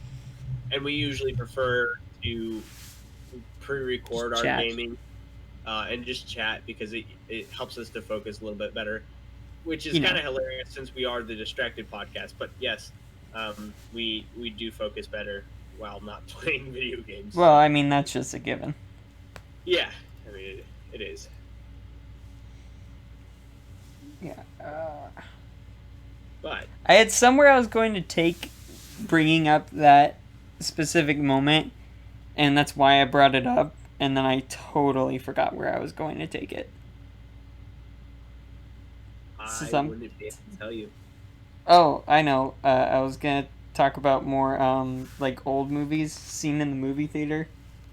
And we usually prefer to pre-record Just our chat. gaming and just chat because it helps us to focus a little bit better, which is You know. kind of hilarious since we are the Distract3d Podcast. But yes, we do focus better while not playing video games. Well, I mean, that's just a given. Yeah, I mean it is. Yeah. But I had somewhere I was going to take bringing up that specific moment, and that's why I brought it up, and then I totally forgot where I was going to take it. I Some- wouldn't be able to tell you. Oh, I know. I was going to talk about more, like, old movies seen in the movie theater.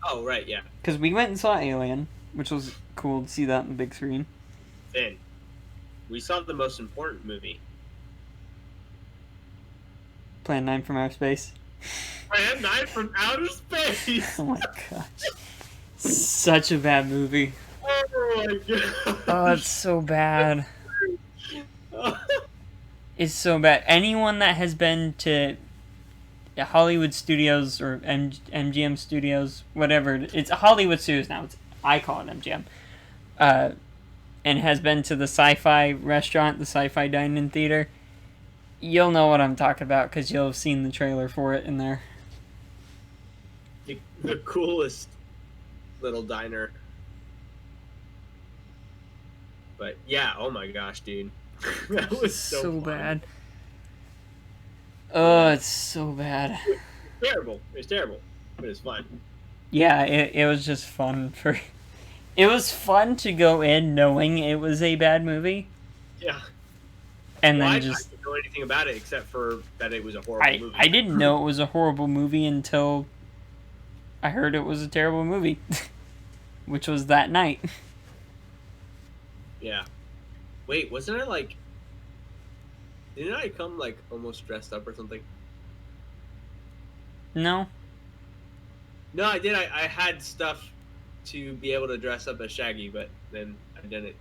Oh right, yeah. Because we went and saw Alien, which was cool to see that on the big screen. Then we saw the most important movie. Plan 9 from Outer Space. Plan 9 from Outer Space. Oh my gosh. Such a bad movie. Oh my god. Oh, it's so bad. It's so bad. Anyone that has been to Hollywood Studios or MGM Studios, whatever, it's Hollywood Studios now. I call it MGM. And has been to the Sci-Fi restaurant, the Sci-Fi Dine-In Theater, you'll know what I'm talking about because you'll have seen the trailer for it in there. The coolest little diner. But yeah, oh my gosh, dude. That was so fun. bad. Oh, it's so bad. Terrible. It's terrible. But it's fun. Yeah, it was just fun for... It was fun to go in knowing it was a bad movie, Yeah. and Well, then I just... didn't know anything about it except for that it was a horrible movie. I didn't know it was a horrible movie until I heard it was a terrible movie, which was that night. Yeah. Wait, wasn't I like... Didn't I come like almost dressed up or something? No? No, I did. I had stuff to be able to dress up as Shaggy, but then I didn't.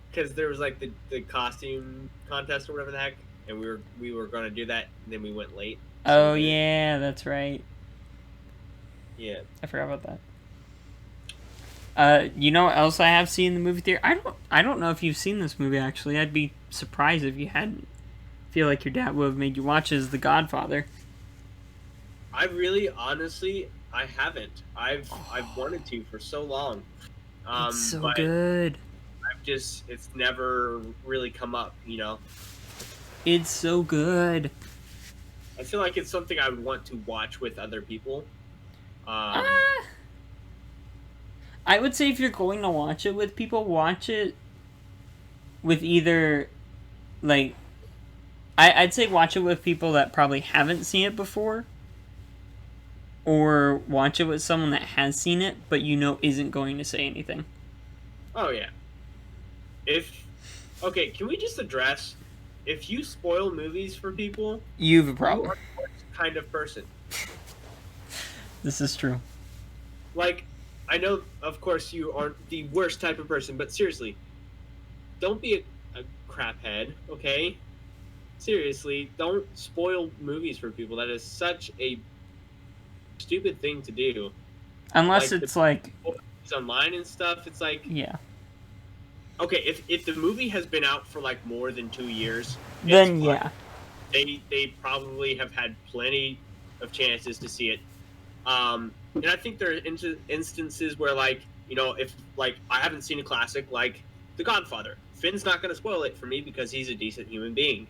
Because there was like the costume contest or whatever the heck, and we were going to do that, and then we went late. Oh, we- yeah, that's right. Yeah. I forgot about that. You know what else I have seen in the movie theater? I don't know if you've seen this movie, actually. I'd be surprised if you hadn't. I feel like your dad would have made you watch it, is The Godfather. I really, honestly, I haven't. I've wanted to for so long. It's so but good. it's never really come up, you know? It's so good. I feel like it's something I would want to watch with other people. I would say if you're going to watch it with people, watch it with either, like, I'd say watch it with people that probably haven't seen it before, or watch it with someone that has seen it, but you know isn't going to say anything. Oh, yeah. Okay, can we just address, if you spoil movies for people, You have a you problem. are the worst kind of person. This is true. Like, I know, of course, you aren't the worst type of person, but seriously, don't be a craphead, okay? Seriously, don't spoil movies for people. That is such a stupid thing to do. Unless Like, it's like, It's online and stuff. It's like, yeah. okay, if the movie has been out for like more than 2 years, Then it's yeah. fine. They probably have had plenty of chances to see it. And I think there are instances where, like, you know, if, like, I haven't seen a classic like The Godfather. Finn's not going to spoil it for me because he's a decent human being.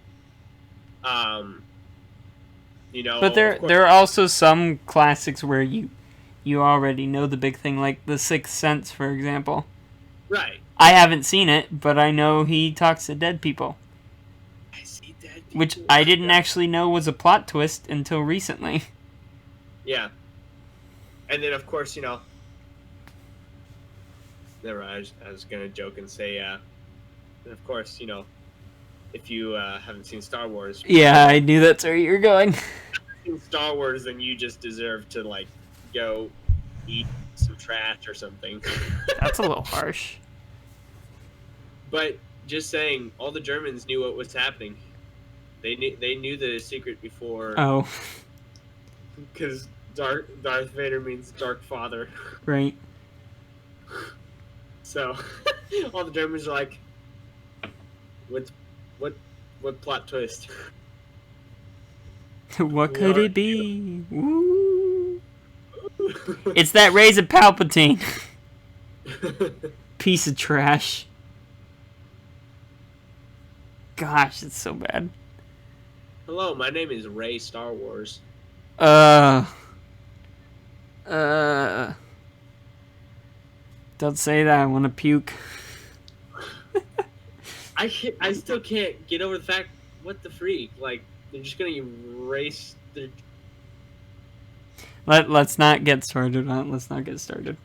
You know, But there are also some classics where you already know the big thing, like The Sixth Sense, for example. Right. I haven't seen it, but I know he talks to dead people. I see dead people. Which I didn't actually know was a plot twist until recently. Yeah. And then, of course, you know, never mind, I was going to joke and say, and of course, you know, if you haven't seen Star Wars. Yeah, I knew that's where you were going. If you haven't seen Star Wars, then you just deserve to, like, go eat some trash or something. That's a little harsh. But just saying, all the Germans knew what was happening. They knew the secret before. Oh. Because Darth Vader means Dark Father. Right. So all the Germans are like, what plot twist? What could it be? Woo. It's that Raise of Palpatine. Piece of trash. Gosh, it's so bad. Hello, my name is Ray Star Wars. Don't say that. I want to puke. I still can't get over the fact. What the freak? Like, they're just gonna erase their. Let's not get started on it. Let's not get started.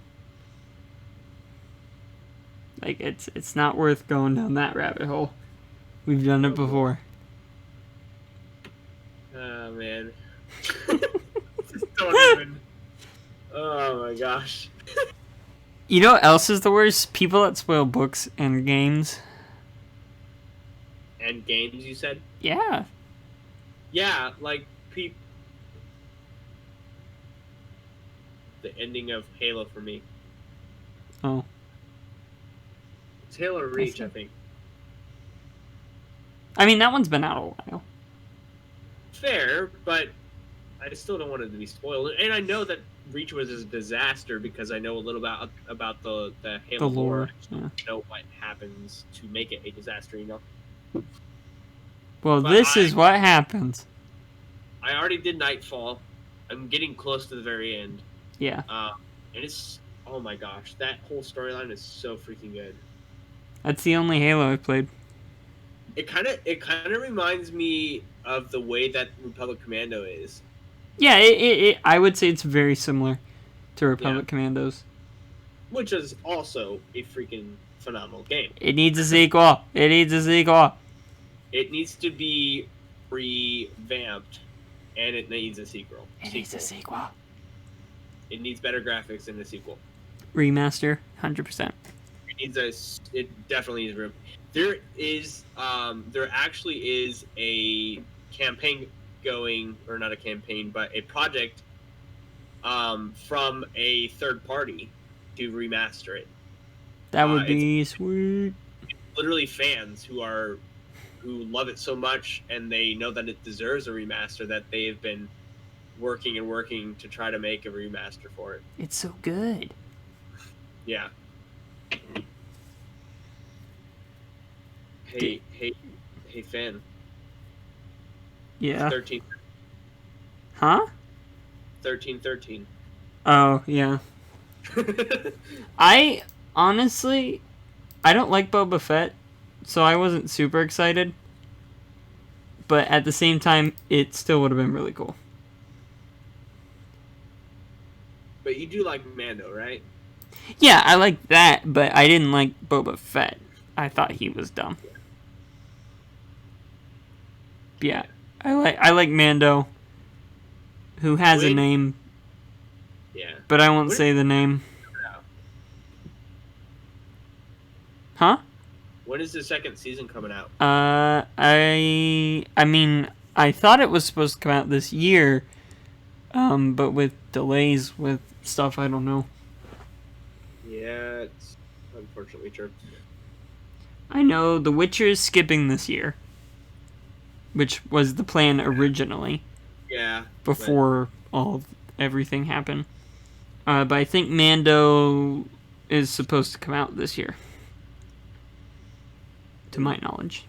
Like, it's not worth going down that rabbit hole. We've done it before. Oh man. Just don't even. Oh my gosh. You know what else is the worst? People that spoil books and games. And games, you said? Yeah. Yeah, like the ending of Halo for me. Oh. It's Halo Reach, I think. I mean, that one's been out a while. Fair, but I still don't want it to be spoiled. And I know that Reach was a disaster because I know a little about the Halo The lore, I yeah. know what happens to make it a disaster, you know? Well, But this is what happens. I already did Nightfall. I'm getting close to the very end. Yeah. And it's, oh my gosh, that whole storyline is so freaking good. That's the only Halo I've played. It kind of reminds me of the way that Republic Commando is. Yeah, I would say it's very similar to Republic Commandos. Which is also a freaking phenomenal game. It needs a sequel. It needs a sequel. It needs to be revamped, and it needs a sequel. It needs a sequel. It needs better graphics in the sequel. Remaster, 100%. It definitely needs room. There actually is a campaign going, or not a campaign, but a project from a third party to remaster it. That would be sweet. Literally fans who love it so much, and they know that it deserves a remaster, that they've been working to try to make a remaster for it. It's so good. Yeah. Hey, Finn. Yeah. 13. Huh? 13. Oh, yeah. I honestly, I don't like Boba Fett, so I wasn't super excited. But at the same time, it still would have been really cool. But you do like Mando, right? Yeah, I like that, but I didn't like Boba Fett. I thought he was dumb. Yeah, I like Mando, who has a name. Yeah. But I won't say the name. Huh? When is the second season coming out? I mean, I thought it was supposed to come out this year, but with delays with stuff, I don't know. Yeah, it's unfortunately true. I know The Witcher is skipping this year, which was the plan originally. Yeah. Before all everything happen. But I think Mando is supposed to come out this year, to my knowledge.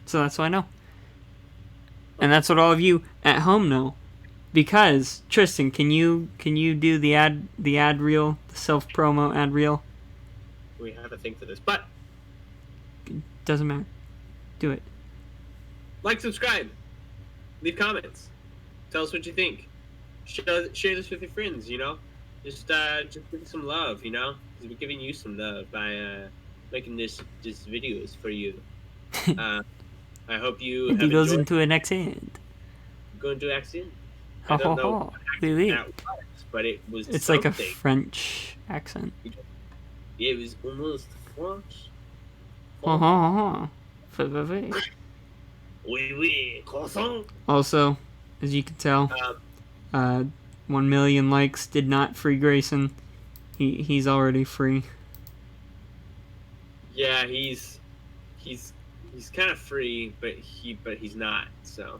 So that's what I know. And that's what all of you at home know. Because, Tristan, can you do the ad reel, the self-promo ad reel? We have to think for this, but Doesn't matter. Do it. like, subscribe, leave comments, tell us what you think. Share this with your friends. Just give some love. Because we're giving you some love by making this videos for you. I hope you have He goes enjoyed. into an accent. Go into accent. Ho, I don't ho, know ho. what Oui, oui. that was, but it was. It's something. like a French accent. It was almost French. Ho, ho, ho, ho. Fais, fais, fais. Oui, oui, croissant. Also, as you can tell, 1 million likes did not free Grayson. He's already free. Yeah, he's kind of free, but he's not. So